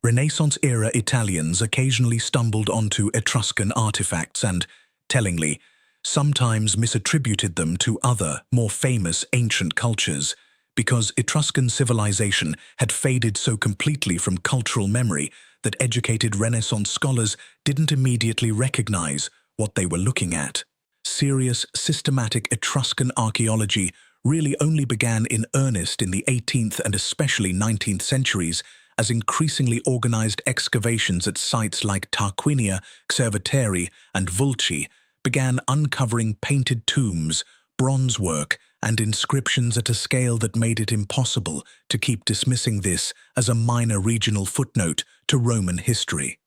Renaissance-era Italians occasionally stumbled onto Etruscan artifacts and, tellingly, sometimes misattributed them to other, more famous ancient cultures, because Etruscan civilization had faded so completely from cultural memory that educated Renaissance scholars didn't immediately recognize what they were looking at. Serious, systematic Etruscan archaeology really only began in earnest in the 18th and especially 19th centuries as increasingly organized excavations at sites like Tarquinia, Cerveteri, and Vulci began uncovering painted tombs, bronze work, and inscriptions at a scale that made it impossible to keep dismissing this as a minor regional footnote to Roman history.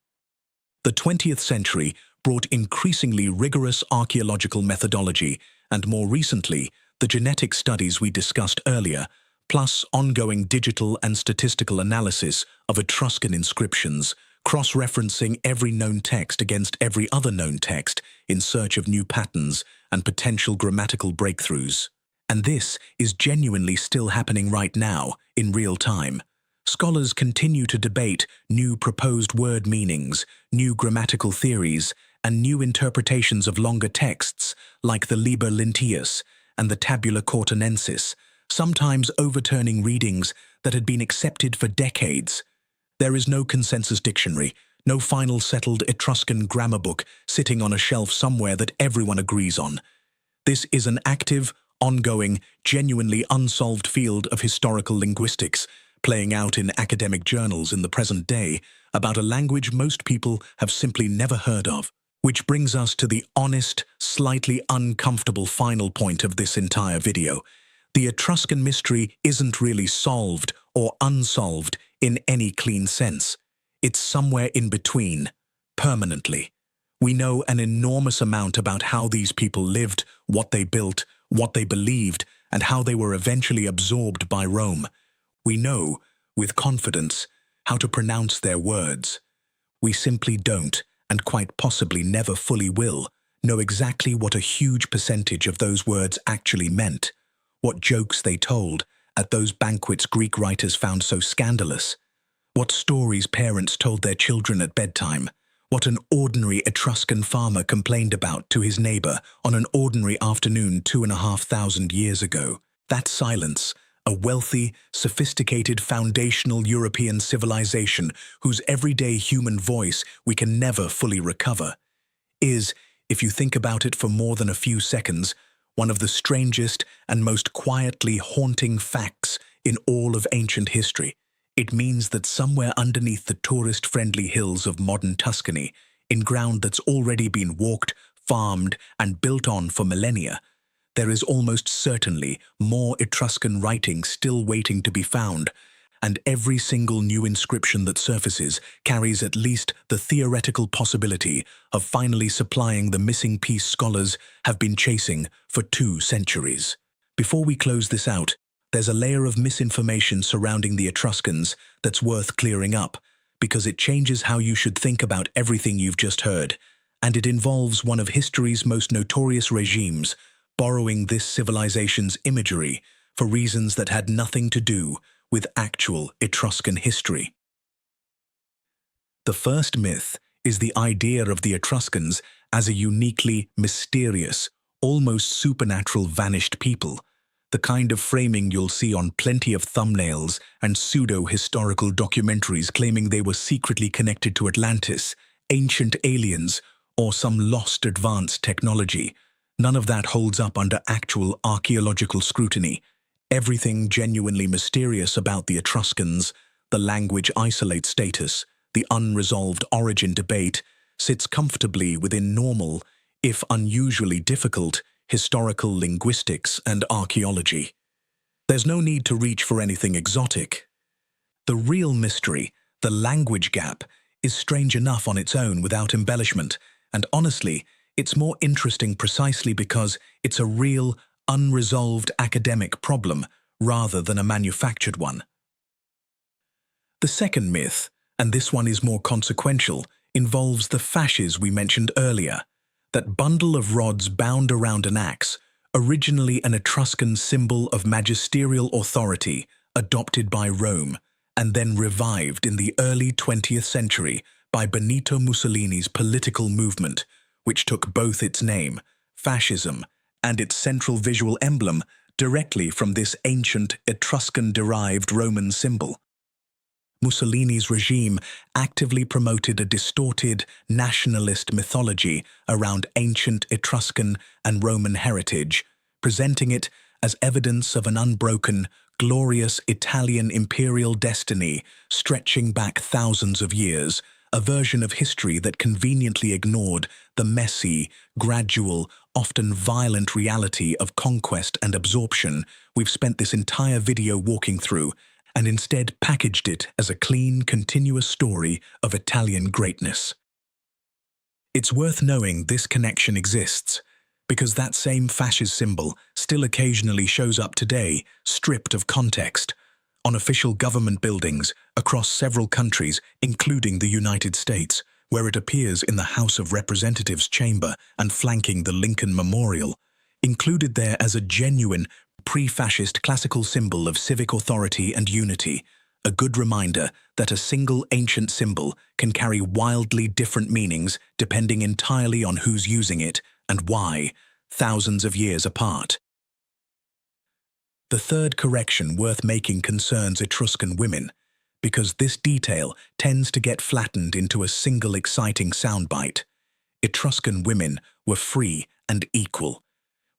The 20th century brought increasingly rigorous archaeological methodology and, more recently, the genetic studies we discussed earlier, plus ongoing digital and statistical analysis of Etruscan inscriptions, cross-referencing every known text against every other known text in search of new patterns and potential grammatical breakthroughs. And this is genuinely still happening right now, in real time. Scholars continue to debate new proposed word meanings, new grammatical theories, and new interpretations of longer texts like the Liber Linteus and the Tabula Cortonensis, sometimes overturning readings that had been accepted for decades. There is no consensus dictionary, no final settled Etruscan grammar book sitting on a shelf somewhere that everyone agrees on. This is an active, ongoing, genuinely unsolved field of historical linguistics, playing out in academic journals in the present day about a language most people have simply never heard of. Which brings us to the honest, slightly uncomfortable final point of this entire video. The Etruscan mystery isn't really solved or unsolved in any clean sense. It's somewhere in between, permanently. We know an enormous amount about how these people lived, what they built, what they believed, and how they were eventually absorbed by Rome. We know, with confidence, how to pronounce their words. We simply don't, and quite possibly never fully will, know exactly what a huge percentage of those words actually meant, what jokes they told at those banquets Greek writers found so scandalous, what stories parents told their children at bedtime, what an ordinary Etruscan farmer complained about to his neighbor on an ordinary afternoon 2,500 years ago. That silence, a wealthy, sophisticated, foundational European civilization whose everyday human voice we can never fully recover, is, if you think about it for more than a few seconds, one of the strangest and most quietly haunting facts in all of ancient history. It means that somewhere underneath the tourist-friendly hills of modern Tuscany, in ground that's already been walked, farmed, and built on for millennia, there is almost certainly more Etruscan writing still waiting to be found, and every single new inscription that surfaces carries at least the theoretical possibility of finally supplying the missing piece scholars have been chasing for 2 centuries. Before we close this out, there's a layer of misinformation surrounding the Etruscans that's worth clearing up, because it changes how you should think about everything you've just heard, and it involves one of history's most notorious regimes, borrowing this civilization's imagery for reasons that had nothing to do with actual Etruscan history. The first myth is the idea of the Etruscans as a uniquely mysterious, almost supernatural vanished people, the kind of framing you'll see on plenty of thumbnails and pseudo-historical documentaries claiming they were secretly connected to Atlantis, ancient aliens, or some lost advanced technology. None of that holds up under actual archaeological scrutiny. Everything genuinely mysterious about the Etruscans, the language isolate status, the unresolved origin debate, sits comfortably within normal, if unusually difficult, historical linguistics and archaeology. There's no need to reach for anything exotic. The real mystery, the language gap, is strange enough on its own without embellishment, and honestly, it's more interesting precisely because it's a real, unresolved academic problem rather than a manufactured one. The second myth, and this one is more consequential, involves the fasces we mentioned earlier, that bundle of rods bound around an axe, originally an Etruscan symbol of magisterial authority adopted by Rome, and then revived in the early 20th century by Benito Mussolini's political movement, which took both its name, fascism, and its central visual emblem directly from this ancient Etruscan-derived Roman symbol. Mussolini's regime actively promoted a distorted nationalist mythology around ancient Etruscan and Roman heritage, presenting it as evidence of an unbroken, glorious Italian imperial destiny stretching back thousands of years, a version of history that conveniently ignored the messy, gradual, often violent reality of conquest and absorption we've spent this entire video walking through, and instead packaged it as a clean, continuous story of Italian greatness. It's worth knowing this connection exists, because that same fascist symbol still occasionally shows up today, stripped of context, on official government buildings across several countries, including the United States, where it appears in the House of Representatives chamber and flanking the Lincoln Memorial, included there as a genuine, pre-fascist classical symbol of civic authority and unity, a good reminder that a single ancient symbol can carry wildly different meanings depending entirely on who's using it and why, thousands of years apart. The third correction worth making concerns Etruscan women, because this detail tends to get flattened into a single exciting soundbite. Etruscan women were free and equal,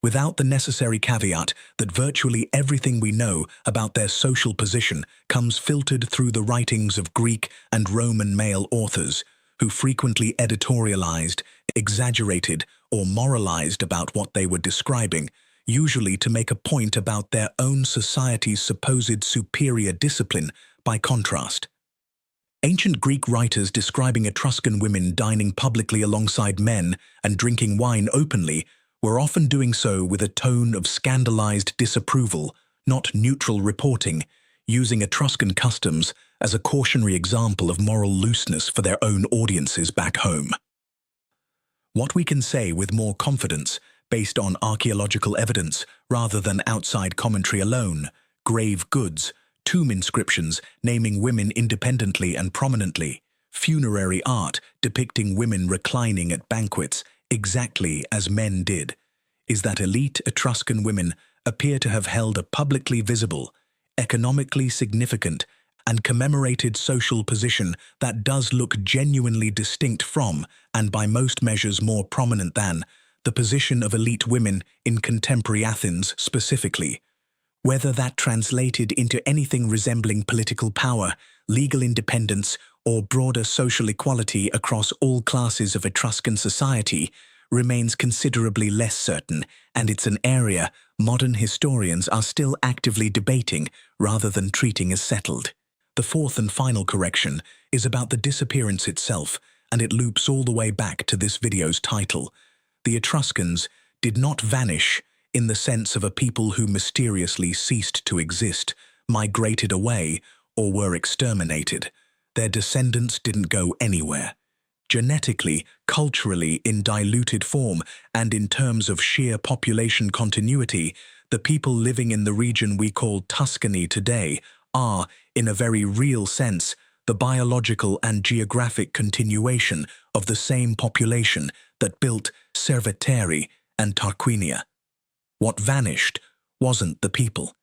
without the necessary caveat that virtually everything we know about their social position comes filtered through the writings of Greek and Roman male authors, who frequently editorialized, exaggerated, or moralized about what they were describing, usually to make a point about their own society's supposed superior discipline by contrast. Ancient Greek writers describing Etruscan women dining publicly alongside men and drinking wine openly were often doing so with a tone of scandalized disapproval, not neutral reporting, using Etruscan customs as a cautionary example of moral looseness for their own audiences back home. What we can say with more confidence, based on archaeological evidence rather than outside commentary alone, grave goods, tomb inscriptions naming women independently and prominently, funerary art depicting women reclining at banquets, exactly as men did, is that elite Etruscan women appear to have held a publicly visible, economically significant, and commemorated social position that does look genuinely distinct from, and by most measures more prominent than, the position of elite women in contemporary Athens specifically. Whether that translated into anything resembling political power, legal independence, or broader social equality across all classes of Etruscan society remains considerably less certain, and it's an area modern historians are still actively debating rather than treating as settled. The fourth and final correction is about the disappearance itself, and it loops all the way back to this video's title. The Etruscans did not vanish in the sense of a people who mysteriously ceased to exist, migrated away, or were exterminated. Their descendants didn't go anywhere. Genetically, culturally, in diluted form, and in terms of sheer population continuity, the people living in the region we call Tuscany today are, in a very real sense, the biological and geographic continuation of the same population that built Cerveteri and Tarquinia. What vanished wasn't the people.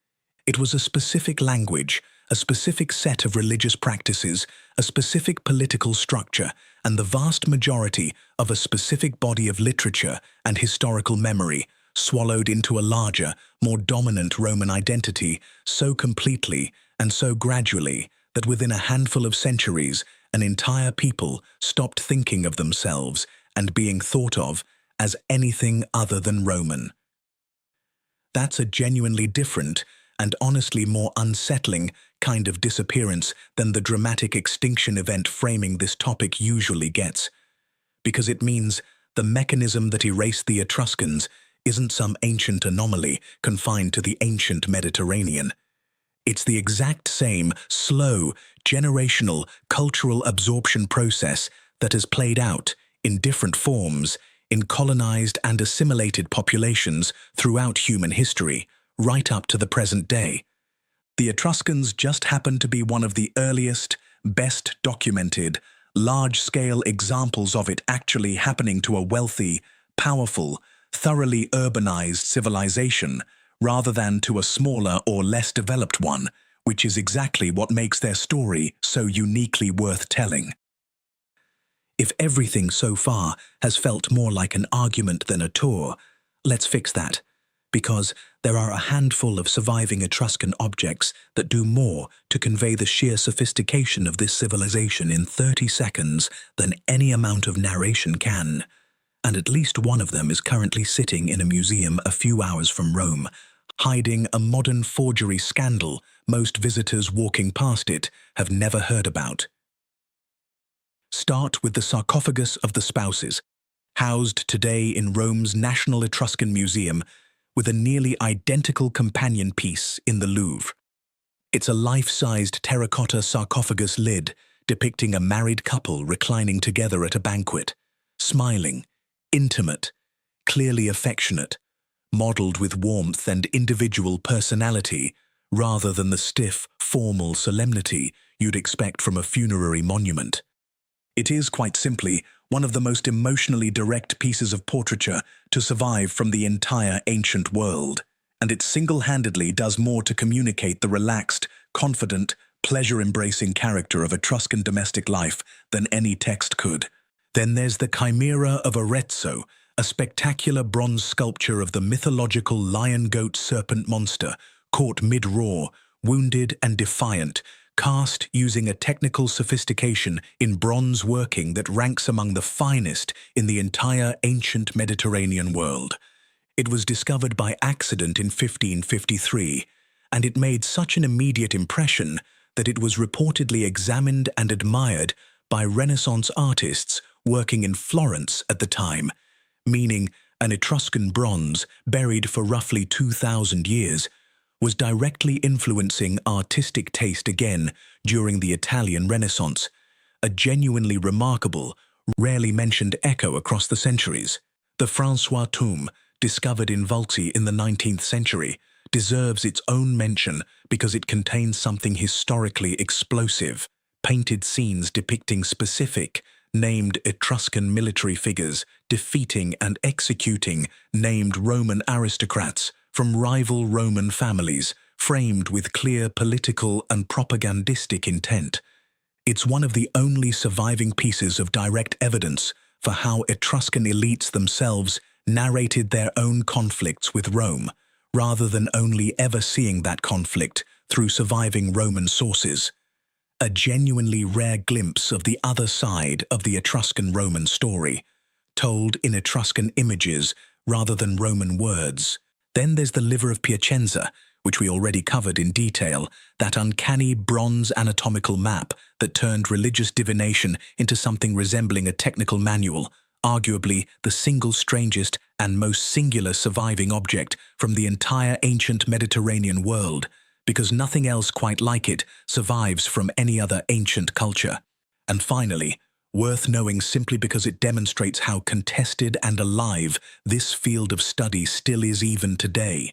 It was a specific language, a specific set of religious practices, a specific political structure, and the vast majority of a specific body of literature and historical memory, swallowed into a larger, more dominant Roman identity so completely and so gradually that within a handful of centuries, an entire people stopped thinking of themselves and being thought of as anything other than Roman. That's a genuinely different and honestly more unsettling kind of disappearance than the dramatic extinction event framing this topic usually gets, because it means the mechanism that erased the Etruscans isn't some ancient anomaly confined to the ancient Mediterranean. It's the exact same slow, generational, cultural absorption process that has played out in different forms in colonized and assimilated populations throughout human history, right up to the present day. The Etruscans just happen to be one of the earliest, best documented, large-scale examples of it actually happening to a wealthy, powerful, thoroughly urbanized civilization, rather than to a smaller or less developed one, which is exactly what makes their story so uniquely worth telling. If everything so far has felt more like an argument than a tour, let's fix that, because there are a handful of surviving Etruscan objects that do more to convey the sheer sophistication of this civilization in 30 seconds than any amount of narration can. And at least one of them is currently sitting in a museum a few hours from Rome, hiding a modern forgery scandal most visitors walking past it have never heard about. Start with the sarcophagus of the spouses, housed today in Rome's National Etruscan Museum, with a nearly identical companion piece in the Louvre. It's a life-sized terracotta sarcophagus lid depicting a married couple reclining together at a banquet, smiling, intimate, clearly affectionate, modeled with warmth and individual personality rather than the stiff, formal solemnity you'd expect from a funerary monument. It is, quite simply, one of the most emotionally direct pieces of portraiture to survive from the entire ancient world, and it single-handedly does more to communicate the relaxed, confident, pleasure-embracing character of Etruscan domestic life than any text could. Then there's the Chimera of Arezzo, a spectacular bronze sculpture of the mythological lion-goat-serpent monster, caught mid-roar, wounded and defiant, cast using a technical sophistication in bronze working that ranks among the finest in the entire ancient Mediterranean world. It was discovered by accident in 1553, and it made such an immediate impression that it was reportedly examined and admired by Renaissance artists working in Florence at the time, meaning an Etruscan bronze buried for roughly 2,000 years was directly influencing artistic taste again during the Italian Renaissance, a genuinely remarkable, rarely mentioned echo across the centuries. The François tomb, discovered in Vulci in the 19th century, deserves its own mention because it contains something historically explosive, painted scenes depicting specific, named Etruscan military figures defeating and executing named Roman aristocrats from rival Roman families, framed with clear political and propagandistic intent. It's one of the only surviving pieces of direct evidence for how Etruscan elites themselves narrated their own conflicts with Rome, rather than only ever seeing that conflict through surviving Roman sources. A genuinely rare glimpse of the other side of the Etruscan-Roman story, told in Etruscan images rather than Roman words. Then there's the liver of Piacenza, which we already covered in detail, that uncanny bronze anatomical map that turned religious divination into something resembling a technical manual, arguably the single strangest and most singular surviving object from the entire ancient Mediterranean world, because nothing else quite like it survives from any other ancient culture. And finally, worth knowing simply because it demonstrates how contested and alive this field of study still is even today.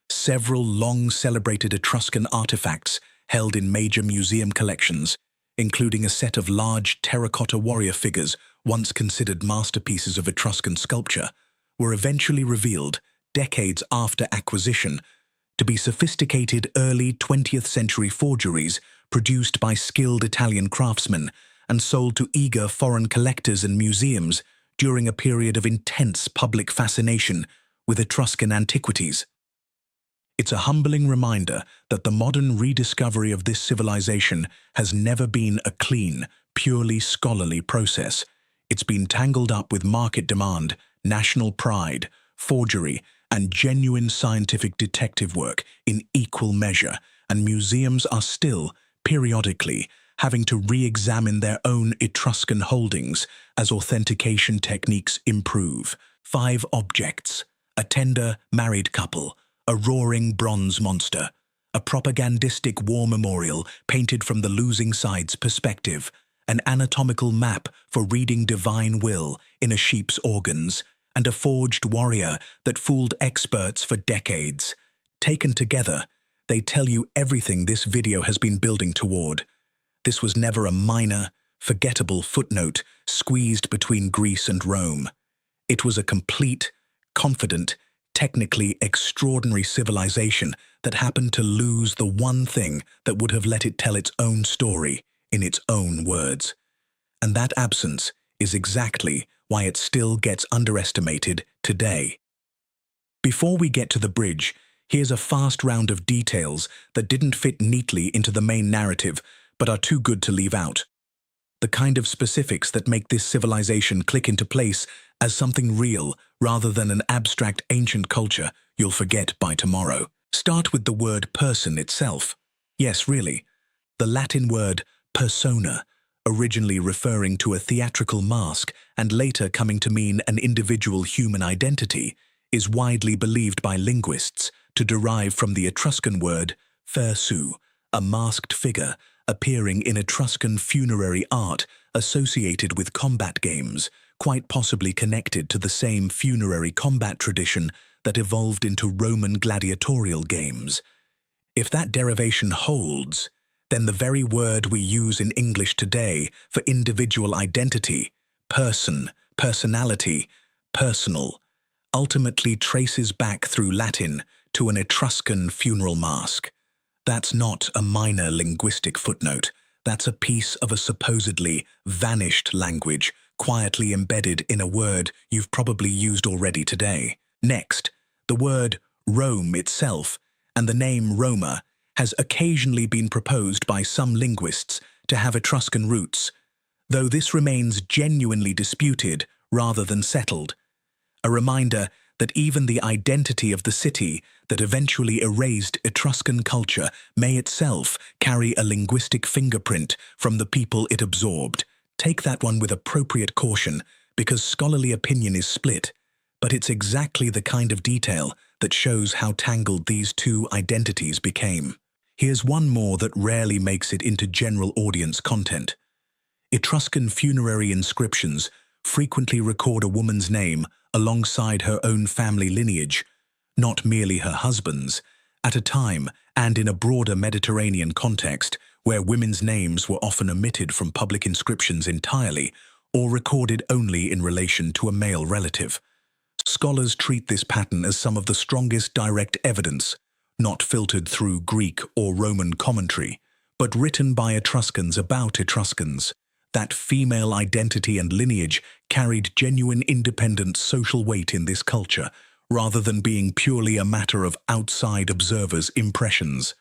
Several long-celebrated Etruscan artifacts held in major museum collections, including a set of large terracotta warrior figures once considered masterpieces of Etruscan sculpture, were eventually revealed, decades after acquisition, to be sophisticated early 20th century forgeries produced by skilled Italian craftsmen and sold to eager foreign collectors and museums during a period of intense public fascination with Etruscan antiquities. It's a humbling reminder that the modern rediscovery of this civilization has never been a clean, purely scholarly process. It's been tangled up with market demand, national pride, forgery, and genuine scientific detective work in equal measure, and museums are still, periodically, having to re-examine their own Etruscan holdings as authentication techniques improve. 5 objects: a tender married couple, a roaring bronze monster, a propagandistic war memorial painted from the losing side's perspective, an anatomical map for reading divine will in a sheep's organs, and a forged warrior that fooled experts for decades. Taken together, they tell you everything this video has been building toward. This was never a minor, forgettable footnote squeezed between Greece and Rome. It was a complete, confident, technically extraordinary civilization that happened to lose the one thing that would have let it tell its own story in its own words. And that absence is exactly why it still gets underestimated today. Before we get to the bridge, here's a fast round of details that didn't fit neatly into the main narrative, but are too good to leave out. The kind of specifics that make this civilization click into place as something real rather than an abstract ancient culture you'll forget by tomorrow. Start with the word person itself. Yes, really. The Latin word persona, originally referring to a theatrical mask and later coming to mean an individual human identity, is widely believed by linguists to derive from the Etruscan word fasces, a masked figure appearing in Etruscan funerary art associated with combat games, quite possibly connected to the same funerary combat tradition that evolved into Roman gladiatorial games. If that derivation holds, then the very word we use in English today for individual identity, person, personality, personal, ultimately traces back through Latin to an Etruscan funeral mask. That's not a minor linguistic footnote. That's a piece of a supposedly vanished language quietly embedded in a word you've probably used already today. Next, the word Rome itself and the name Roma has occasionally been proposed by some linguists to have Etruscan roots, though this remains genuinely disputed rather than settled. A reminder that even the identity of the city that eventually erased Etruscan culture may itself carry a linguistic fingerprint from the people it absorbed. Take that one with appropriate caution, because scholarly opinion is split, but it's exactly the kind of detail that shows how tangled these two identities became. Here's one more that rarely makes it into general audience content. Etruscan funerary inscriptions frequently record a woman's name alongside her own family lineage, not merely her husband's, at a time and in a broader Mediterranean context where women's names were often omitted from public inscriptions entirely or recorded only in relation to a male relative. Scholars treat this pattern as some of the strongest direct evidence, not filtered through Greek or Roman commentary, but written by Etruscans about Etruscans. That female identity and lineage carried genuine independent social weight in this culture, rather than being purely a matter of outside observers' impressions.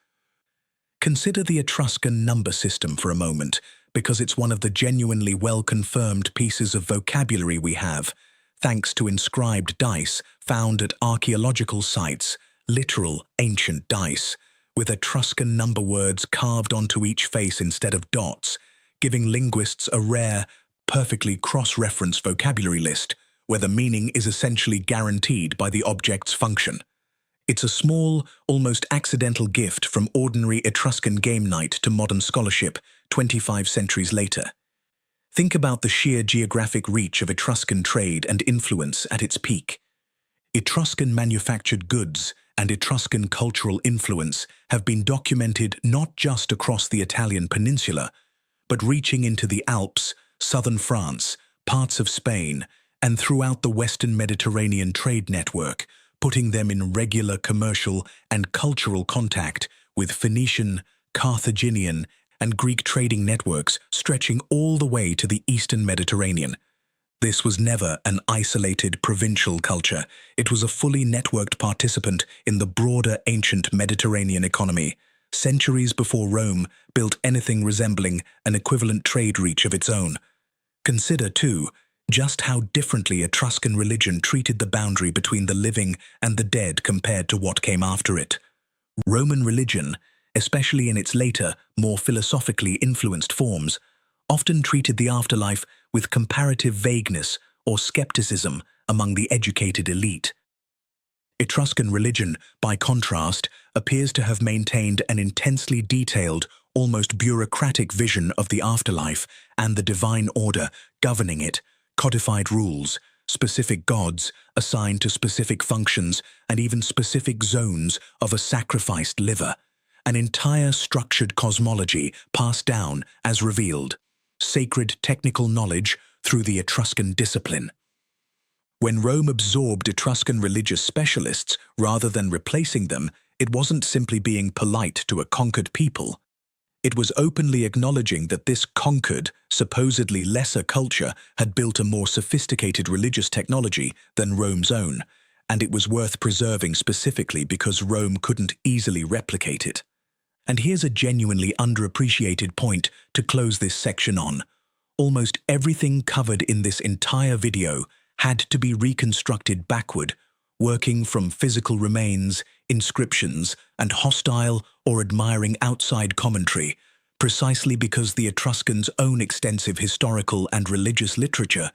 Consider the Etruscan number system for a moment, because it's one of the genuinely well-confirmed pieces of vocabulary we have, thanks to inscribed dice found at archaeological sites, literal ancient dice, with Etruscan number words carved onto each face instead of dots, giving linguists a rare, perfectly cross-referenced vocabulary list where the meaning is essentially guaranteed by the object's function. It's a small, almost accidental gift from ordinary Etruscan game night to modern scholarship 25 centuries later. Think about the sheer geographic reach of Etruscan trade and influence at its peak. Etruscan manufactured goods and Etruscan cultural influence have been documented not just across the Italian peninsula, but reaching into the Alps, southern France, parts of Spain, and throughout the Western Mediterranean trade network, putting them in regular commercial and cultural contact with Phoenician, Carthaginian, and Greek trading networks stretching all the way to the Eastern Mediterranean. This was never an isolated provincial culture. It was a fully networked participant in the broader ancient Mediterranean economy, centuries before Rome built anything resembling an equivalent trade reach of its own. Consider, too, just how differently Etruscan religion treated the boundary between the living and the dead compared to what came after it. Roman religion, especially in its later, more philosophically influenced forms, often treated the afterlife with comparative vagueness or skepticism among the educated elite. Etruscan religion, by contrast, appears to have maintained an intensely detailed, almost bureaucratic vision of the afterlife and the divine order governing it, codified rules, specific gods assigned to specific functions, and even specific zones of a sacrificed liver. An entire structured cosmology passed down as revealed, sacred technical knowledge through the Etruscan discipline. When Rome absorbed Etruscan religious specialists rather than replacing them, it wasn't simply being polite to a conquered people. It was openly acknowledging that this conquered, supposedly lesser culture had built a more sophisticated religious technology than Rome's own, and it was worth preserving specifically because Rome couldn't easily replicate it. And here's a genuinely underappreciated point to close this section on. Almost everything covered in this entire video had to be reconstructed backward, working from physical remains, inscriptions, and hostile or admiring outside commentary, precisely because the Etruscans' own extensive historical and religious literature,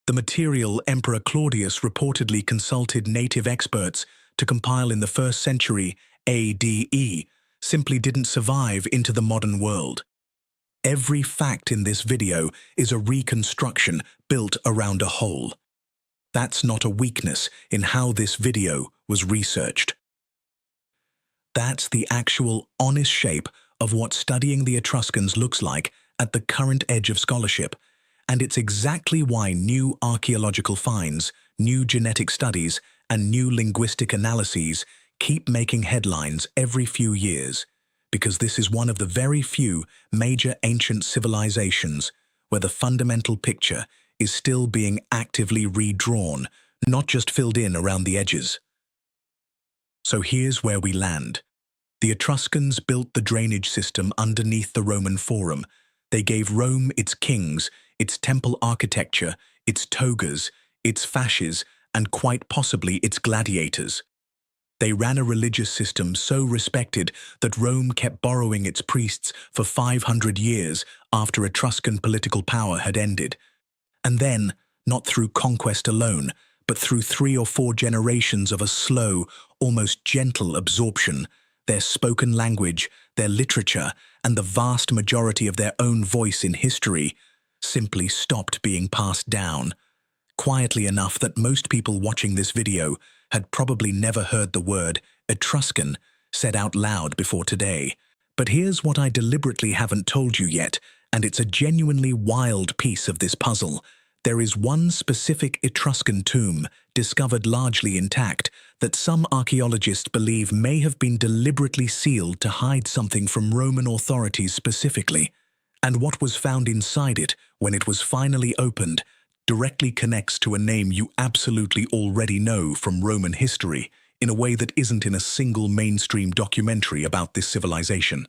the material Emperor Claudius reportedly consulted native experts to compile in the 1st century ADE, simply didn't survive into the modern world. Every fact in this video is a reconstruction built around a hole. That's not a weakness in how this video was researched. That's the actual honest shape of what studying the Etruscans looks like at the current edge of scholarship, and it's exactly why new archaeological finds, new genetic studies, and new linguistic analyses keep making headlines every few years, because this is one of the very few major ancient civilizations where the fundamental picture is still being actively redrawn, not just filled in around the edges. So here's where we land. The Etruscans built the drainage system underneath the Roman Forum. They gave Rome its kings, its temple architecture, its togas, its fasces, and quite possibly its gladiators. They ran a religious system so respected that Rome kept borrowing its priests for 500 years after Etruscan political power had ended. And then, not through conquest alone, but through 3 or 4 generations of a slow, almost gentle absorption, their spoken language, their literature, and the vast majority of their own voice in history simply stopped being passed down, quietly enough that most people watching this video had probably never heard the word Etruscan said out loud before today. But here's what I deliberately haven't told you yet, and it's a genuinely wild piece of this puzzle. There is one specific Etruscan tomb, discovered largely intact, that some archaeologists believe may have been deliberately sealed to hide something from Roman authorities specifically. And what was found inside it, when it was finally opened, directly connects to a name you absolutely already know from Roman history, in a way that isn't in a single mainstream documentary about this civilization.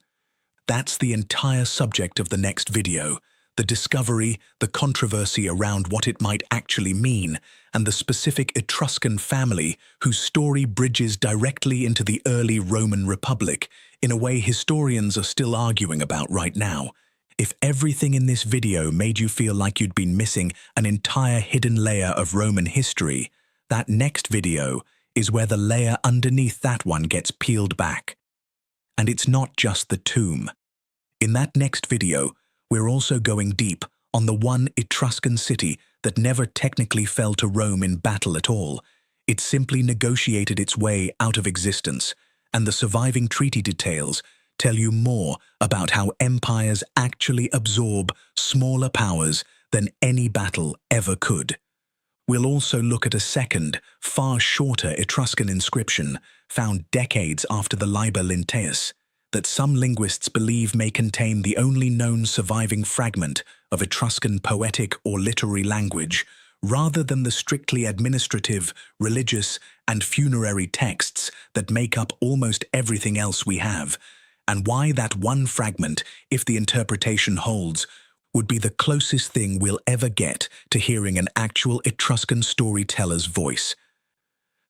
That's the entire subject of the next video. The discovery, the controversy around what it might actually mean, and the specific Etruscan family whose story bridges directly into the early Roman Republic in a way historians are still arguing about right now. If everything in this video made you feel like you'd been missing an entire hidden layer of Roman history, that next video is where the layer underneath that one gets peeled back. And it's not just the tomb. In that next video, we're also going deep on the one Etruscan city that never technically fell to Rome in battle at all. It simply negotiated its way out of existence, and the surviving treaty details tell you more about how empires actually absorb smaller powers than any battle ever could. We'll also look at a second, far shorter Etruscan inscription found decades after the Liber Linnaeus that some linguists believe may contain the only known surviving fragment of Etruscan poetic or literary language, rather than the strictly administrative, religious, and funerary texts that make up almost everything else we have, and why that one fragment, if the interpretation holds, would be the closest thing we'll ever get to hearing an actual Etruscan storyteller's voice.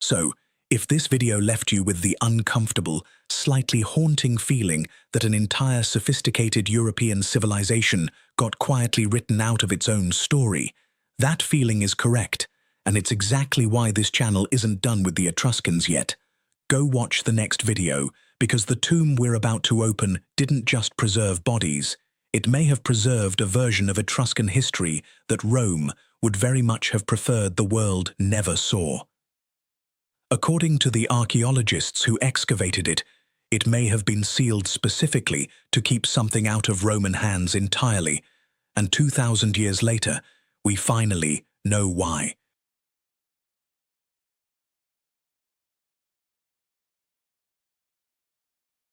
So, if this video left you with the uncomfortable, slightly haunting feeling that an entire sophisticated European civilization got quietly written out of its own story, that feeling is correct, and it's exactly why this channel isn't done with the Etruscans yet. Go watch the next video, because the tomb we're about to open didn't just preserve bodies. It may have preserved a version of Etruscan history that Rome would very much have preferred the world never saw. According to the archaeologists who excavated it, it may have been sealed specifically to keep something out of Roman hands entirely, and 2,000 years later, we finally know why.